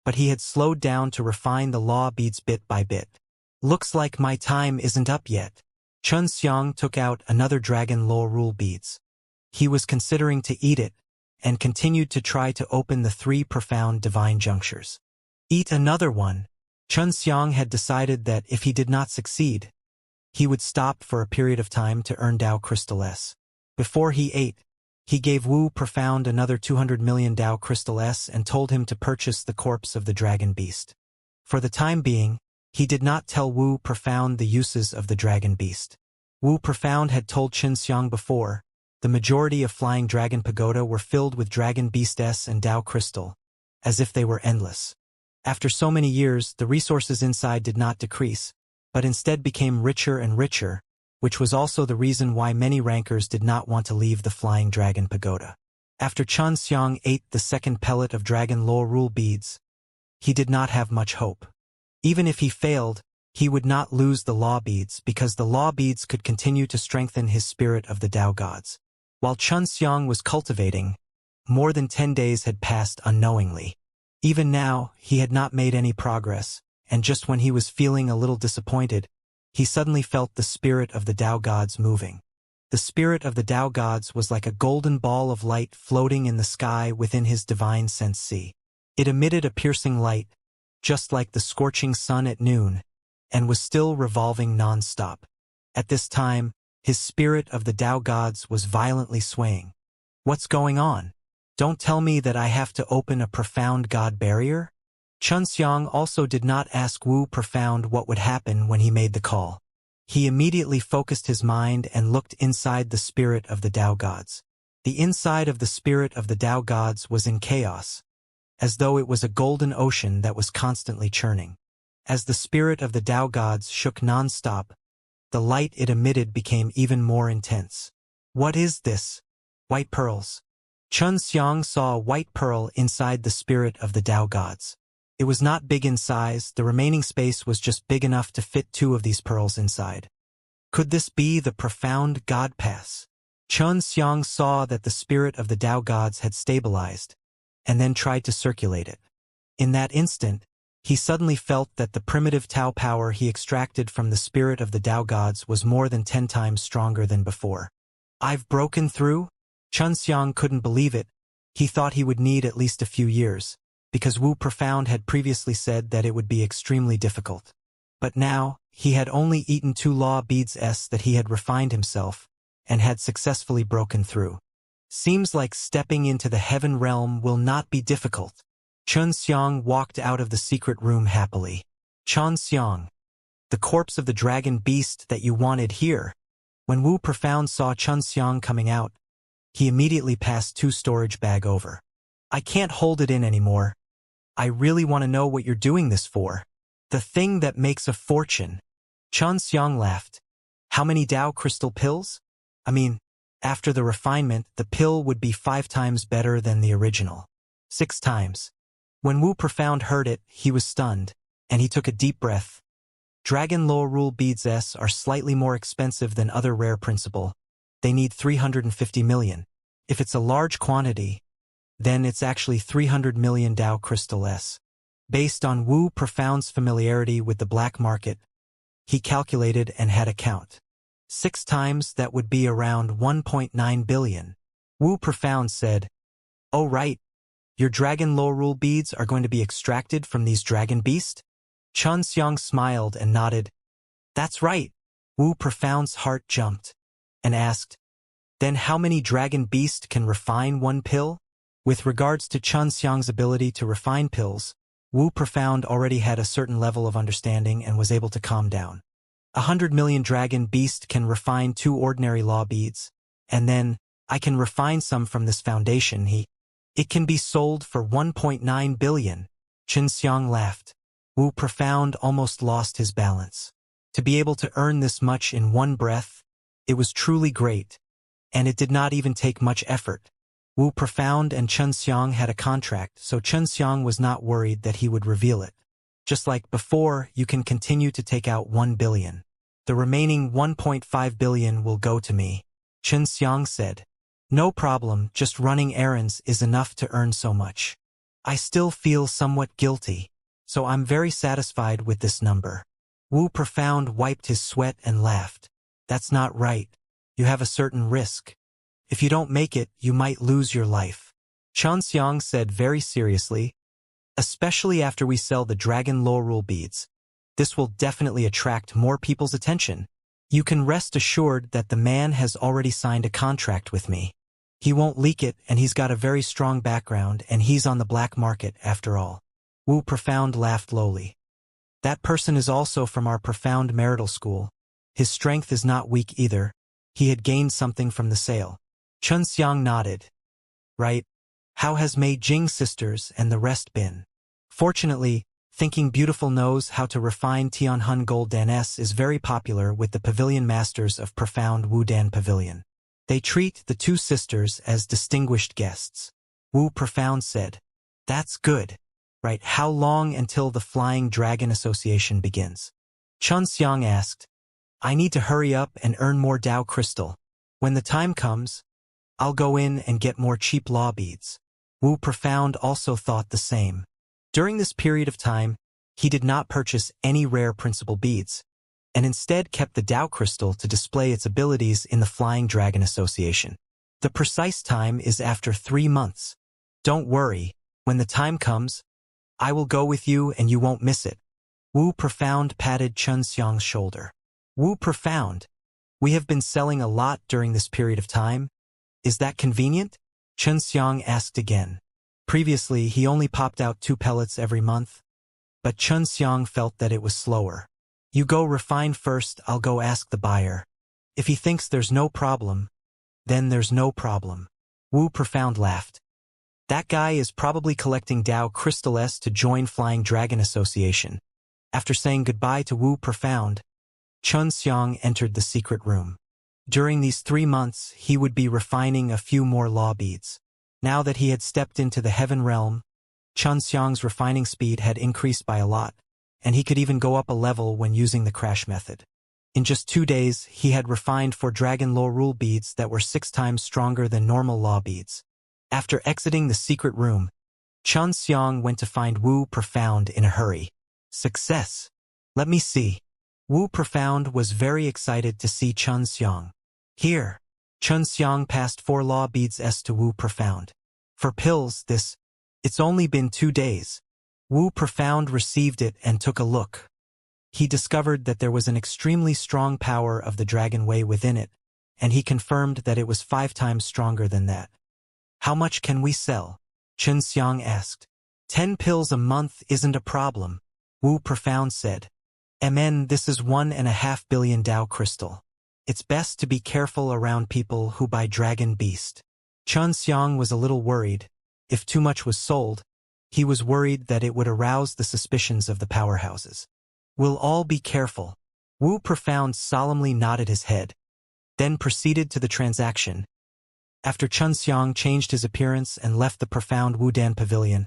but he had slowed down to refine the law beads bit by bit. Looks like my time isn't up yet. Xianxia took out another Dragon Law Rule Beads. He was considering to eat it, and continued to try to open the 3 profound divine junctures. Eat another one. Xianxia had decided that if he did not succeed, he would stop for a period of time to earn Tao Crystal S. Before he ate, he gave Wu Profound another 200 million Tao Crystal S and told him to purchase the corpse of the Dragon Beast. For the time being, he did not tell Wu Profound the uses of the Dragon Beast. Wu Profound had told Xianxia before, the majority of Flying Dragon Pagoda were filled with Dragon Beast S and Tao Crystal, as if they were endless. After so many years, the resources inside did not decrease, but instead became richer and richer, which was also the reason why many rankers did not want to leave the Flying Dragon Pagoda. After Xianxia ate the second pellet of Dragon Law Rule beads, he did not have much hope. Even if he failed, he would not lose the law beads because the law beads could continue to strengthen his spirit of the Tao gods. While Xianxia was cultivating, more than 10 days had passed unknowingly. Even now, he had not made any progress, and just when he was feeling a little disappointed, he suddenly felt the spirit of the Tao gods moving. The spirit of the Tao gods was like a golden ball of light floating in the sky within his divine sense sea. It emitted a piercing light, just like the scorching sun at noon, and was still revolving non-stop. At this time, his spirit of the Tao gods was violently swaying. What's going on? Don't tell me that I have to open a profound god barrier? Xianxia also did not ask Wu Profound what would happen when he made the call. He immediately focused his mind and looked inside the spirit of the Tao gods. The inside of the spirit of the Tao gods was in chaos, as though it was a golden ocean that was constantly churning. As the spirit of the Tao gods shook non-stop, the light it emitted became even more intense. What is this? White pearls. Xianxia saw a white pearl inside the spirit of the Tao gods. It was not big in size, the remaining space was just big enough to fit 2 of these pearls inside. Could this be the profound god pass? Xianxia saw that the spirit of the Tao gods had stabilized, and then tried to circulate it. In that instant, he suddenly felt that the primitive Tao power he extracted from the spirit of the Tao gods was more than 10 times stronger than before. I've broken through? Xianxia couldn't believe it. He thought he would need at least a few years, because Wu Profound had previously said that it would be extremely difficult. But now, he had only eaten 2 law beads that he had refined himself, and had successfully broken through. Seems like stepping into the heaven realm will not be difficult. Xianxia walked out of the secret room happily. Xianxia, the corpse of the dragon beast that you wanted here. When Wu Profound saw Xianxia coming out, he immediately passed 2 storage bag over. I can't hold it in anymore. I really want to know what you're doing this for. The thing that makes a fortune. Xianxia laughed. How many Tao crystal pills? I mean, after the refinement, the pill would be 5 times better than the original. 6 times. When Wu Profound heard it, he was stunned, and he took a deep breath. Dragon Law Rule beads are slightly more expensive than other rare principle. They need 350 million. If it's a large quantity, then it's actually 300 million Tao crystal s. Based on Wu Profound's familiarity with the black market, he calculated and had a count. 6 times that would be around 1.9 billion. Wu Profound said, "Oh right, your Dragon Law Rule beads are going to be extracted from these dragon beast?" Xianxia smiled and nodded. That's right. Wu Profound's heart jumped, and asked, then how many dragon beast can refine 1 pill? With regards to Xianxia's ability to refine pills, Wu Profound already had a certain level of understanding and was able to calm down. 100 million dragon beast can refine 2 ordinary law beads, and then, I can refine some from this foundation. It can be sold for 1.9 billion. Xianxia laughed. Wu Profound almost lost his balance. To be able to earn this much in one breath, it was truly great, and it did not even take much effort. Wu Profound and Xianxia had a contract, so Xianxia was not worried that he would reveal it. Just like before, you can continue to take out 1 billion. The remaining 1.5 billion will go to me, Xianxia said. No problem, just running errands is enough to earn so much. I still feel somewhat guilty, so I'm very satisfied with this number. Wu Profound wiped his sweat and laughed. That's not right. You have a certain risk. If you don't make it, you might lose your life. Xianxia said very seriously, especially after we sell the Dragon Law Rule beads. This will definitely attract more people's attention. You can rest assured that the man has already signed a contract with me. He won't leak it, and he's got a very strong background, and he's on the black market after all. Wu Profound laughed lowly. That person is also from our Profound marital school. His strength is not weak either. He had gained something from the sale. Xianxia nodded. Right. How has Mei Jing sisters and the rest been? Fortunately, Thinking Beautiful knows how to refine Tianhun Gold Dan S is very popular with the pavilion masters of Profound Wu Dan Pavilion. They treat the two sisters as distinguished guests. Wu Profound said, "That's good. Right, how long until the Flying Dragon Association begins?" Xianxia asked, "I need to hurry up and earn more Dao Crystal. When the time comes, I'll go in and get more cheap law beads." Wu Profound also thought the same. During this period of time, he did not purchase any rare principal beads, and instead kept the Dao Crystal to display its abilities in the Flying Dragon Association. The precise time is after 3 months. Don't worry, when the time comes, I will go with you and you won't miss it. Wu Profound patted Xianxia's shoulder. Wu Profound, we have been selling a lot during this period of time. Is that convenient? Xianxia asked again. Previously, he only popped out 2 pellets every month, but Xianxia felt that it was slower. You go refine first, I'll go ask the buyer. If he thinks there's no problem, then there's no problem. Wu Profound laughed. That guy is probably collecting Dao Crystal S to join Flying Dragon Association. After saying goodbye to Wu Profound, Xianxia entered the secret room. During these 3 months, he would be refining a few more law beads. Now that he had stepped into the heaven realm, Xianxia's refining speed had increased by a lot, and he could even go up a level when using the crash method. In just 2 days, he had refined 4 Dragon Law Rule beads that were 6 times stronger than normal law beads. After exiting the secret room, Xianxia went to find Wu Profound in a hurry. Success! Let me see. Wu Profound was very excited to see Xianxia. Here. Xianxia passed 4 law beads S to Wu Profound. For pills, it's only been 2 days. Wu Profound received it and took a look. He discovered that there was an extremely strong power of the Dragon Way within it, and he confirmed that it was 5 times stronger than that. How much can we sell? Xianxia asked. 10 pills a month isn't a problem, Wu Profound said. This is 1.5 billion Dao Crystal. It's best to be careful around people who buy Dragon Beast. Xianxia was a little worried. If too much was sold, he was worried that it would arouse the suspicions of the powerhouses. We'll all be careful. Wu Profound solemnly nodded his head, then proceeded to the transaction. After Xianxia changed his appearance and left the Profound Wudan Pavilion,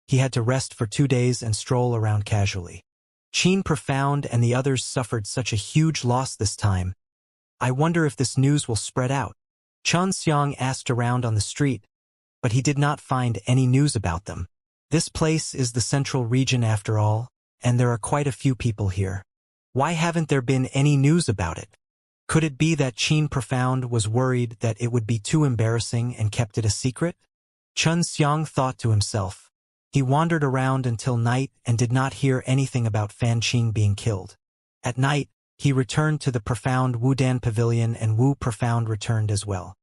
he had to rest for 2 days and stroll around casually. Qin Profound and the others suffered such a huge loss this time. I wonder if this news will spread out. Xianxia asked around on the street, but he did not find any news about them. This place is the central region after all, and there are quite a few people here. Why haven't there been any news about it? Could it be that Qin Profound was worried that it would be too embarrassing and kept it a secret? Xianxia thought to himself. He wandered around until night and did not hear anything about Fan Qing being killed. At night, he returned to the Profound Wudan Pavilion and Wu Profound returned as well.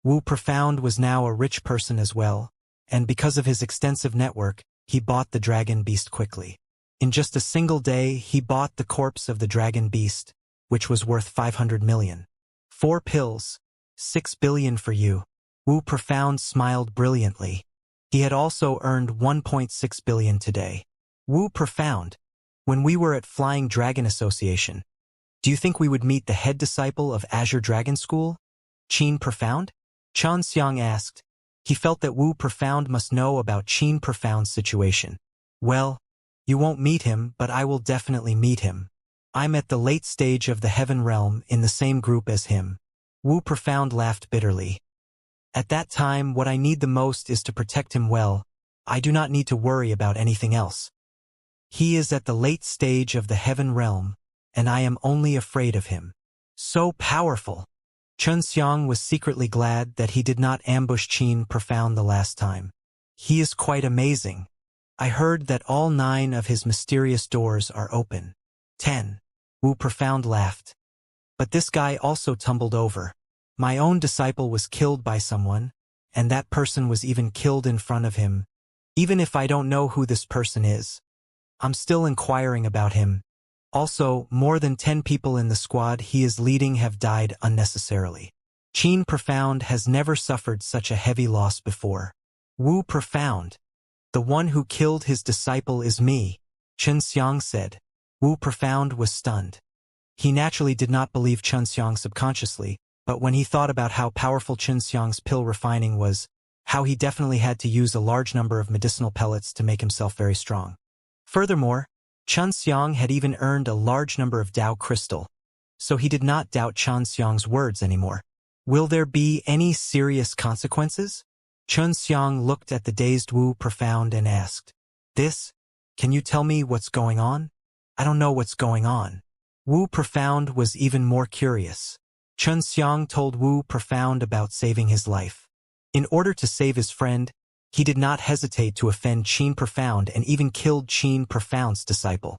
Wu Profound was now a rich person as well, and because of his extensive network, he bought the Dragon Beast quickly. In just a single day, he bought the corpse of the Dragon Beast, which was worth 500 million. 4 pills, 6 billion for you. Wu Profound smiled brilliantly. He had also earned 1.6 billion today. Wu Profound, when we were at Flying Dragon Association, do you think we would meet the head disciple of Azure Dragon School? Qin Profound? Xianxia asked. He felt that Wu Profound must know about Qin Profound's situation. Well, you won't meet him, but I will definitely meet him. I'm at the late stage of the Heaven Realm in the same group as him. Wu Profound laughed bitterly. At that time, what I need the most is to protect him well. I do not need to worry about anything else. He is at the late stage of the Heaven Realm, and I am only afraid of him. So powerful! Xianxia was secretly glad that he did not ambush Qin Profound the last time. He is quite amazing. I heard that all 9 of his mysterious doors are open. 10. Wu Profound laughed. But this guy also tumbled over. My own disciple was killed by someone, and that person was even killed in front of him. Even if I don't know who this person is, I'm still inquiring about him. Also, more than 10 people in the squad he is leading have died unnecessarily. Qin Profound has never suffered such a heavy loss before. Wu Profound. The one who killed his disciple is me. Xianxia said. Wu Profound was stunned. He naturally did not believe Xianxia subconsciously, but when he thought about how powerful Xianxia's pill refining was, how he definitely had to use a large number of medicinal pellets to make himself very strong. Furthermore, Xianxia had even earned a large number of Dao crystal, so he did not doubt Xianxia's words anymore. Will there be any serious consequences? Xianxia looked at the dazed Wu Profound and asked, Can you tell me what's going on? I don't know what's going on. Wu Profound was even more curious. Xianxia told Wu Profound about saving his life. In order to save his friend, he did not hesitate to offend Qin Profound and even killed Qin Profound's disciple.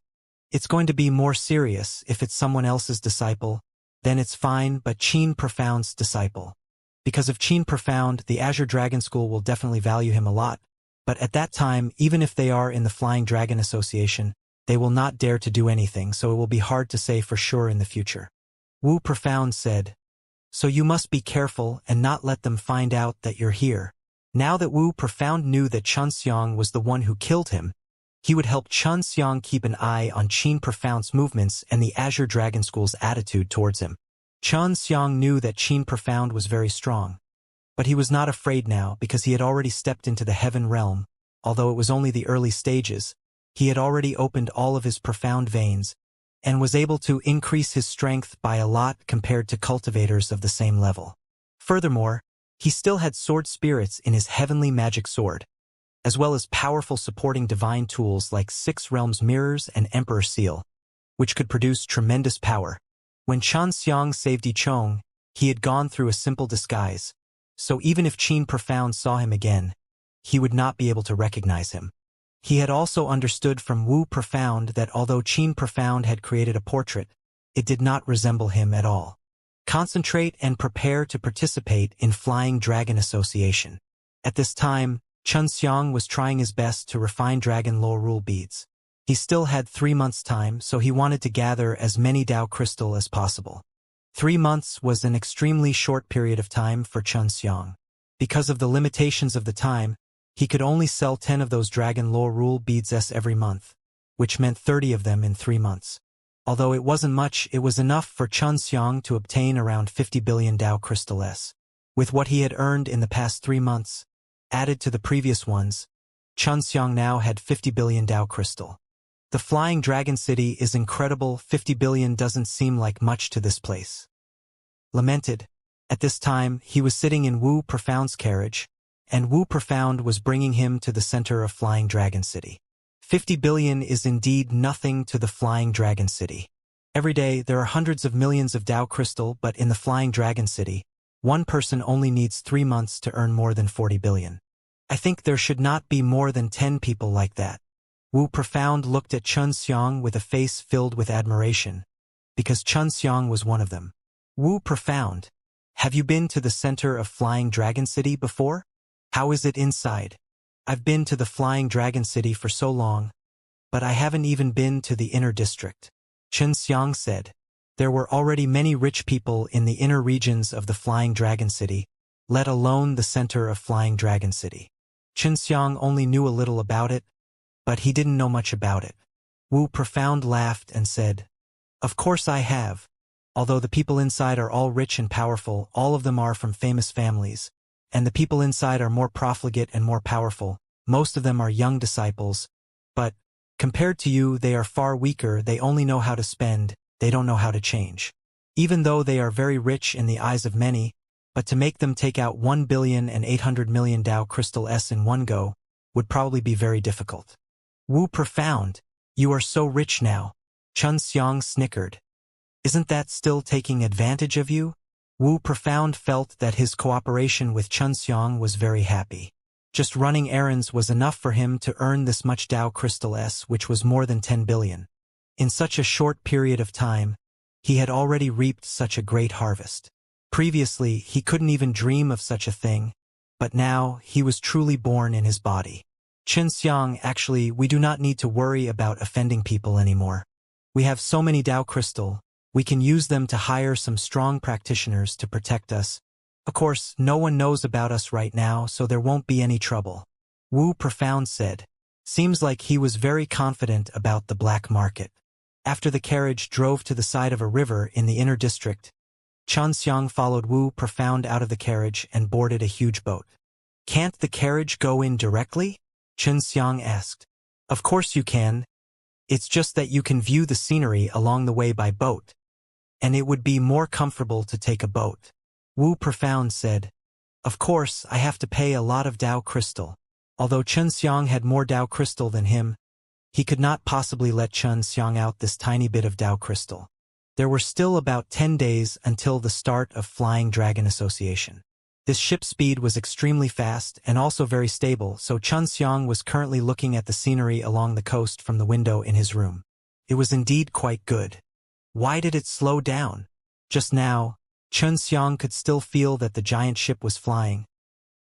It's going to be more serious if it's someone else's disciple, then it's fine, but Qin Profound's disciple. Because of Qin Profound, the Azure Dragon School will definitely value him a lot, but at that time, even if they are in the Flying Dragon Association, they will not dare to do anything, so it will be hard to say for sure in the future. Wu Profound said, So you must be careful and not let them find out that you're here. Now that Wu Profound knew that Xianxia was the one who killed him, he would help Xianxia keep an eye on Qin Profound's movements and the Azure Dragon School's attitude towards him. Xianxia knew that Qin Profound was very strong, but he was not afraid now because he had already stepped into the heaven realm. Although it was only the early stages, he had already opened all of his profound veins and was able to increase his strength by a lot compared to cultivators of the same level. Furthermore, he still had sword spirits in his heavenly magic sword, as well as powerful supporting divine tools like 6 Realms Mirrors and Emperor Seal, which could produce tremendous power. When Xianxia saved Yichong, he had gone through a simple disguise, so even if Qin Profound saw him again, he would not be able to recognize him. He had also understood from Wu Profound that although Qin Profound had created a portrait, it did not resemble him at all. Concentrate and prepare to participate in Flying Dragon Association. At this time, Xianxia was trying his best to refine Dragon Lore rule beads. He still had 3 months' time, so he wanted to gather as many Dao crystal as possible. 3 months was an extremely short period of time for Xianxia. Because of the limitations of the time, he could only sell 10 of those Dragon Lore rule beads every month, which meant 30 of them in 3 months. Although it wasn't much, it was enough for Xianxia to obtain around 50 billion Dao crystal S. With what he had earned in the past 3 months, added to the previous ones, Xianxia now had 50 billion Dao crystal. The Flying Dragon City is incredible. 50 billion doesn't seem like much to this place. Lamented. At this time, he was sitting in Wu Profound's carriage, and Wu Profound was bringing him to the center of Flying Dragon City. 50 billion is indeed nothing to the Flying Dragon City. Every day, there are hundreds of millions of Dao crystal, but in the Flying Dragon City, one person only needs 3 months to earn more than 40 billion. I think there should not be more than 10 people like that. Wu Profound looked at Xianxia with a face filled with admiration, because Xianxia was one of them. Wu Profound, have you been to the center of Flying Dragon City before? How is it inside? I've been to the Flying Dragon City for so long, but I haven't even been to the inner district. Xianxia said. There were already many rich people in the inner regions of the Flying Dragon City, let alone the center of Flying Dragon City. Xianxia only knew a little about it, but he didn't know much about it. Wu Profound laughed and said, Of course I have. Although the people inside are all rich and powerful, all of them are from famous families, and the people inside are more profligate and more powerful. Most of them are young disciples, but, compared to you, they are far weaker. They only know how to spend, they don't know how to change. Even though they are very rich in the eyes of many, but to make them take out 1,800,000,000 Dao crystal S in one go, would probably be very difficult. Wu Profound, you are so rich now. Xianxia snickered. Isn't that still taking advantage of you? Wu Profound felt that his cooperation with Xianxia was very happy. Just running errands was enough for him to earn this much Dao crystal S, which was more than 10 billion. In such a short period of time, he had already reaped such a great harvest. Previously, he couldn't even dream of such a thing, but now he was truly born in his body. Xianxia, actually, we do not need to worry about offending people anymore. We have so many Dao crystal, we can use them to hire some strong practitioners to protect us. Of course, no one knows about us right now, so there won't be any trouble. Wu Profound said. Seems like he was very confident about the black market. After the carriage drove to the side of a river in the inner district, Xianxia followed Wu Profound out of the carriage and boarded a huge boat. Can't the carriage go in directly? Xianxia asked. Of course you can. It's just that you can view the scenery along the way by boat, and it would be more comfortable to take a boat. Wu Profound said. Of course, I have to pay a lot of Dao crystal. Although Xianxia had more Dao crystal than him, he could not possibly let Xianxia out this tiny bit of Dao crystal. There were still about 10 days until the start of Flying Dragon Association. This ship speed was extremely fast and also very stable, so Xianxia was currently looking at the scenery along the coast from the window in his room. It was indeed quite good. Why did it slow down? Just now, Xianxia could still feel that the giant ship was flying,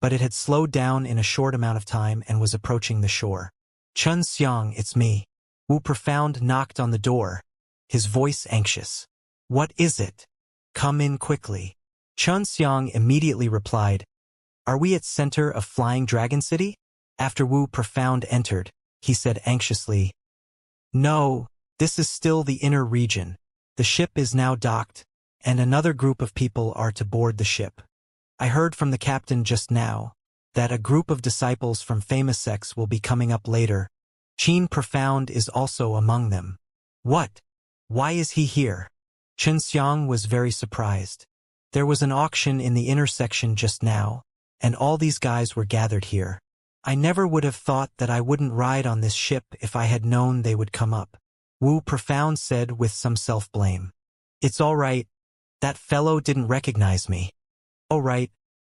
but it had slowed down in a short amount of time and was approaching the shore. Xianxia, it's me. Wu Profound knocked on the door, his voice anxious. What is it? Come in quickly. Xianxia immediately replied, Are we at center of Flying Dragon City? After Wu Profound entered, he said anxiously, No, this is still the inner region. The ship is now docked, and another group of people are to board the ship. I heard from the captain just now that a group of disciples from famous sects will be coming up later. Qin Profound is also among them. What? Why is he here? Xianxia was very surprised. There was an auction in the inner section just now, and all these guys were gathered here. I never would have thought that I wouldn't ride on this ship if I had known they would come up. Wu Profound said with some self-blame. It's all right. That fellow didn't recognize me. All right.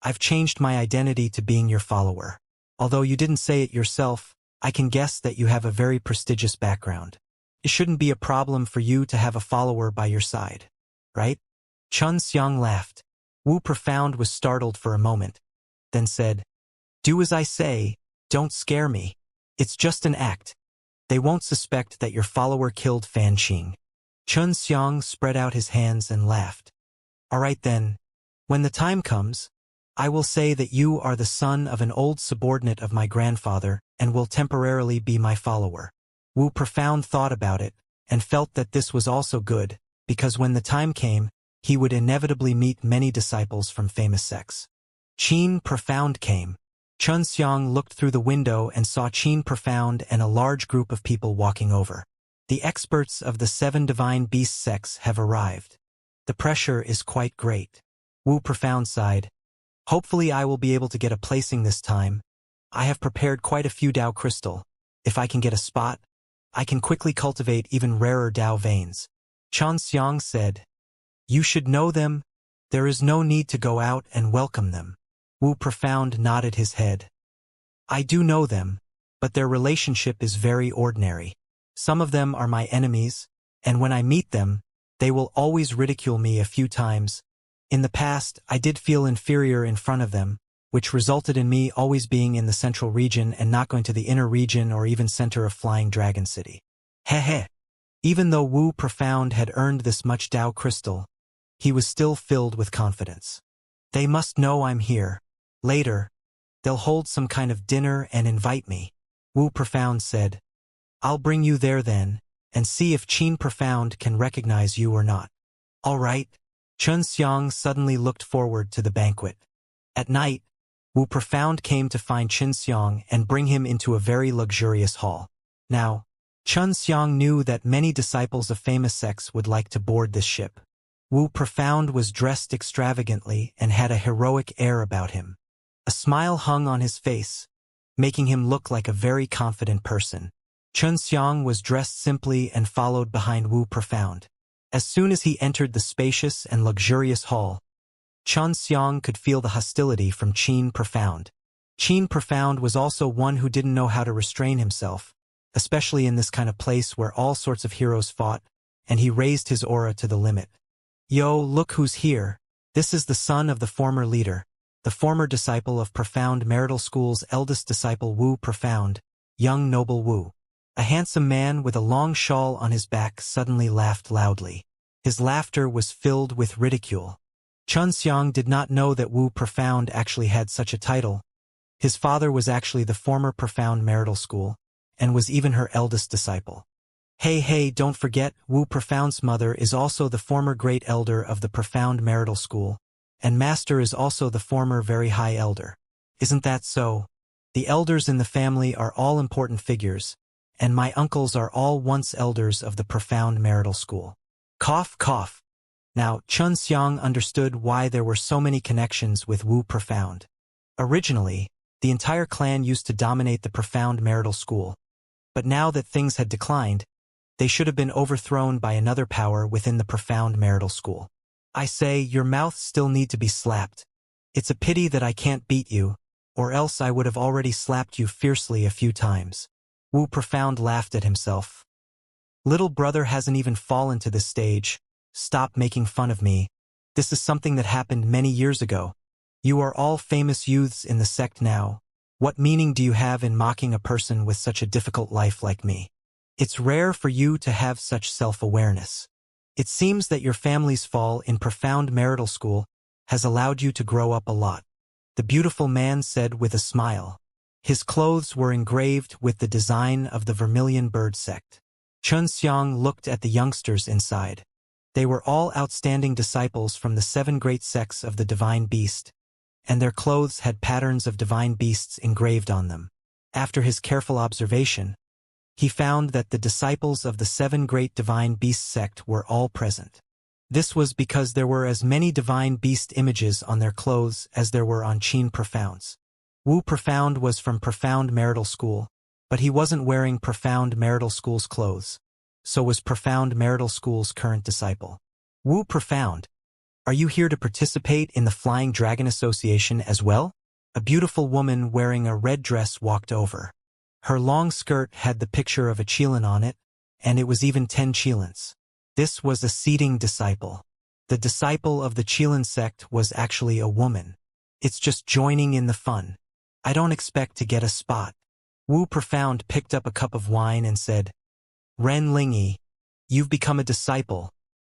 I've changed my identity to being your follower. Although you didn't say it yourself, I can guess that you have a very prestigious background. It shouldn't be a problem for you to have a follower by your side, right? Xianxia laughed. Wu Profound was startled for a moment, then said, Do as I say, don't scare me. It's just an act. They won't suspect that your follower killed Fan Qing. Xianxia spread out his hands and laughed. All right then. When the time comes, I will say that you are the son of an old subordinate of my grandfather and will temporarily be my follower. Wu Profound thought about it and felt that this was also good, because when the time came, he would inevitably meet many disciples from famous sects. Qin Profound came. Xianxia looked through the window and saw Qin Profound and a large group of people walking over. The experts of the 7 divine beast sects have arrived. The pressure is quite great. Wu Profound sighed. Hopefully I will be able to get a placing this time. I have prepared quite a few Dao crystal. If I can get a spot, I can quickly cultivate even rarer Dao veins. Xianxia said. You should know them. There is no need to go out and welcome them. Wu Profound nodded his head. I do know them, but their relationship is very ordinary. Some of them are my enemies, and when I meet them, they will always ridicule me a few times. In the past, I did feel inferior in front of them, which resulted in me always being in the central region and not going to the inner region or even center of Flying Dragon City. Heh. Even though Wu Profound had earned this much Dao crystal, he was still filled with confidence. They must know I'm here. Later, they'll hold some kind of dinner and invite me. Wu Profound said. I'll bring you there then, and see if Qin Profound can recognize you or not. All right. Xianxia suddenly looked forward to the banquet. At night, Wu Profound came to find Xianxia and bring him into a very luxurious hall. Now, Xianxia knew that many disciples of famous sects would like to board this ship. Wu Profound was dressed extravagantly and had a heroic air about him. A smile hung on his face, making him look like a very confident person. Xianxia was dressed simply and followed behind Wu Profound. As soon as he entered the spacious and luxurious hall, Xianxia could feel the hostility from Qin Profound. Qin Profound was also one who didn't know how to restrain himself, especially in this kind of place where all sorts of heroes fought, and he raised his aura to the limit. Yo, look who's here. This is the son of the former leader, the former disciple of Profound Marital School's eldest disciple Wu Profound, young noble Wu. A handsome man with a long shawl on his back suddenly laughed loudly. His laughter was filled with ridicule. Xianxia did not know that Wu Profound actually had such a title. His father was actually the former Profound Marital School, and was even her eldest disciple. Hey, don't forget, Wu Profound's mother is also the former great elder of the Profound Marital School, and master is also the former very high elder. Isn't that so? The elders in the family are all important figures, and my uncles are all once elders of the Profound Marital School. Cough, cough. Now, Xianxia understood why there were so many connections with Wu Profound. Originally, the entire clan used to dominate the Profound Marital School, but now that things had declined, they should have been overthrown by another power within the Profound Marital School. I say, your mouth still need to be slapped. It's a pity that I can't beat you, or else I would have already slapped you fiercely a few times. Wu Profound laughed at himself. Little brother hasn't even fallen to this stage. Stop making fun of me. This is something that happened many years ago. You are all famous youths in the sect now. What meaning do you have in mocking a person with such a difficult life like me? It's rare for you to have such self-awareness. It seems that your family's fall in Profound Marital School has allowed you to grow up a lot. The beautiful man said with a smile. His clothes were engraved with the design of the Vermilion Bird sect. Xianxia looked at the youngsters inside. They were all outstanding disciples from the 7 great sects of the Divine Beast, and their clothes had patterns of divine beasts engraved on them. After his careful observation, he found that the disciples of the 7 great divine beast sect were all present. This was because there were as many divine beast images on their clothes as there were on Qin Profound's. Wu Profound was from Profound Marital School, but he wasn't wearing Profound Marital School's clothes. So was Profound Marital School's current disciple. Wu Profound, are you here to participate in the Flying Dragon Association as well? A beautiful woman wearing a red dress walked over. Her long skirt had the picture of a qilin on it, and it was even 10 qilins. This was a seeding disciple. The disciple of the qilin sect was actually a woman. It's just joining in the fun. I don't expect to get a spot. Wu Profound picked up a cup of wine and said, Ren Lingyi, you've become a disciple.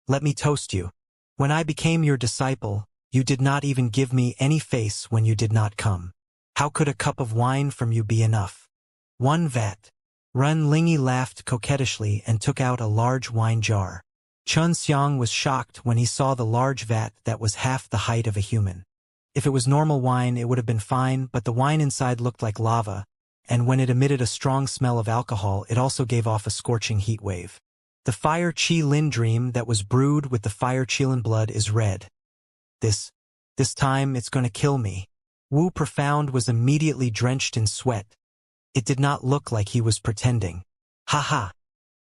Let me toast you. When I became your disciple, you did not even give me any face when you did not come. How could a cup of wine from you be enough? 1 vat. Ren Lingyi laughed coquettishly and took out a large wine jar. Xianxia was shocked when he saw the large vat that was half the height of a human. If it was normal wine, it would have been fine, but the wine inside looked like lava, and when it emitted a strong smell of alcohol, it also gave off a scorching heat wave. The fire Qi-Lin dream that was brewed with the fire Qi-Lin blood is red. This time it's gonna kill me. Wu Profound was immediately drenched in sweat. It did not look like he was pretending. Ha ha.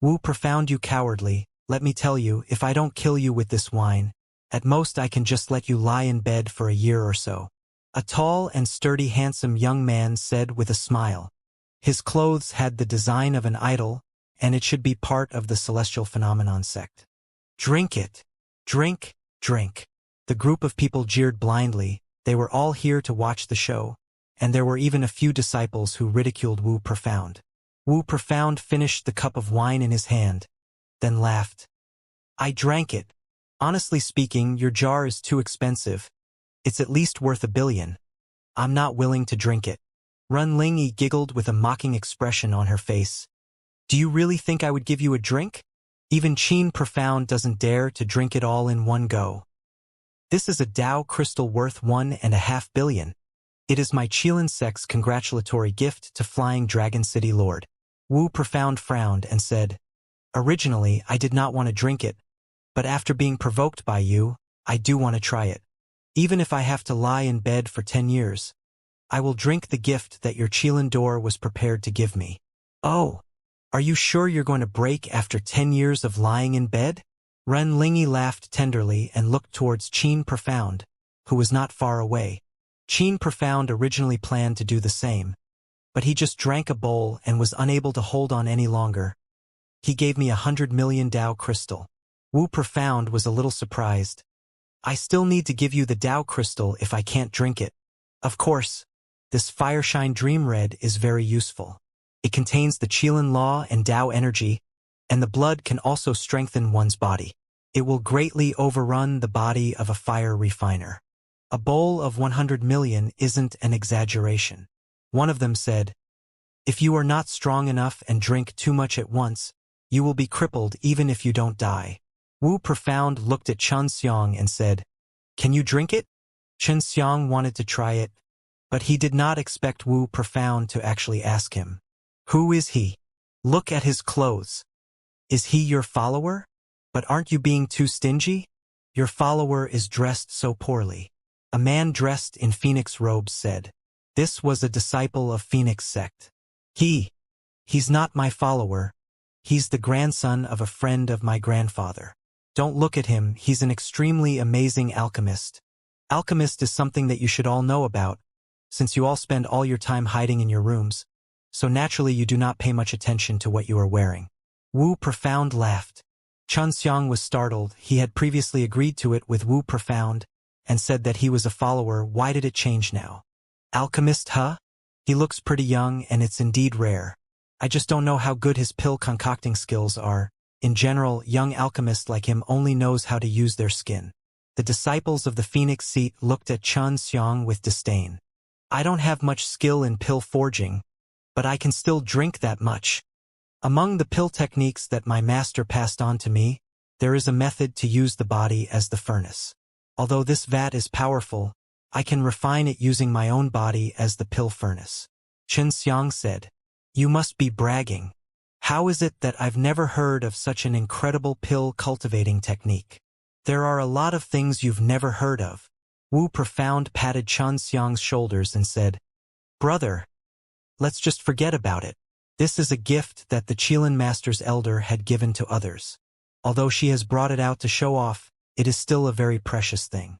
Wu Profound, you cowardly, let me tell you, if I don't kill you with this wine, at most I can just let you lie in bed for a year or so. A tall and sturdy handsome young man said with a smile. His clothes had the design of an idol, and it should be part of the Celestial Phenomenon sect. Drink it. Drink, drink. The group of people jeered blindly. They were all here to watch the show, and there were even a few disciples who ridiculed Wu Profound. Wu Profound finished the cup of wine in his hand, then laughed. I drank it. Honestly speaking, your jar is too expensive. It's at least worth $1 billion. I'm not willing to drink it. Ren Lingyi giggled with a mocking expression on her face. Do you really think I would give you a drink? Even Qin Profound doesn't dare to drink it all in one go. This is a Dao crystal worth $1.5 billion. It is my Qilin sect's congratulatory gift to Flying Dragon City Lord. Wu Profound frowned and said, Originally, I did not want to drink it, but after being provoked by you, I do want to try it. Even if I have to lie in bed for 10 years, I will drink the gift that your Qilin door was prepared to give me. Oh, are you sure you're going to break after 10 years of lying in bed? Ren Lingyi laughed tenderly and looked towards Qin Profound, who was not far away. Qin Profound originally planned to do the same, but he just drank a bowl and was unable to hold on any longer. He gave me 100 million Dao crystal. Wu Profound was a little surprised. I still need to give you the Dao crystal if I can't drink it. Of course, this Fireshine Dream Red is very useful. It contains the Qilin law and Dao energy, and the blood can also strengthen one's body. It will greatly overrun the body of a fire refiner. A bowl of 100 million isn't an exaggeration. One of them said, If you are not strong enough and drink too much at once, you will be crippled even if you don't die. Wu Profound looked at Xianxia and said, "Can you drink it?" Xianxia wanted to try it, but he did not expect Wu Profound to actually ask him. Who is he? Look at his clothes. Is he your follower? But aren't you being too stingy? Your follower is dressed so poorly. A man dressed in phoenix robes said. This was a disciple of Phoenix sect. He's not my follower. He's the grandson of a friend of my grandfather. Don't look at him, he's an extremely amazing alchemist. Alchemist is something that you should all know about, since you all spend all your time hiding in your rooms, so naturally you do not pay much attention to what you are wearing. Wu Profound laughed. Xianxia was startled. He had previously agreed to it with Wu Profound, and said that he was a follower. Why did it change now? Alchemist, huh? He looks pretty young, and it's indeed rare. I just don't know how good his pill concocting skills are. In general, young alchemists like him only knows how to use their skin. The disciples of the Phoenix Seat looked at Xianxia with disdain. I don't have much skill in pill forging, but I can still drink that much. Among the pill techniques that my master passed on to me, there is a method to use the body as the furnace. Although this vat is powerful, I can refine it using my own body as the pill furnace. Xianxia said, You must be bragging. How is it that I've never heard of such an incredible pill cultivating technique? There are a lot of things you've never heard of. Wu Profound patted Xianxia's shoulders and said, Brother, let's just forget about it. This is a gift that the Qilin Master's elder had given to others. Although she has brought it out to show off, it is still a very precious thing.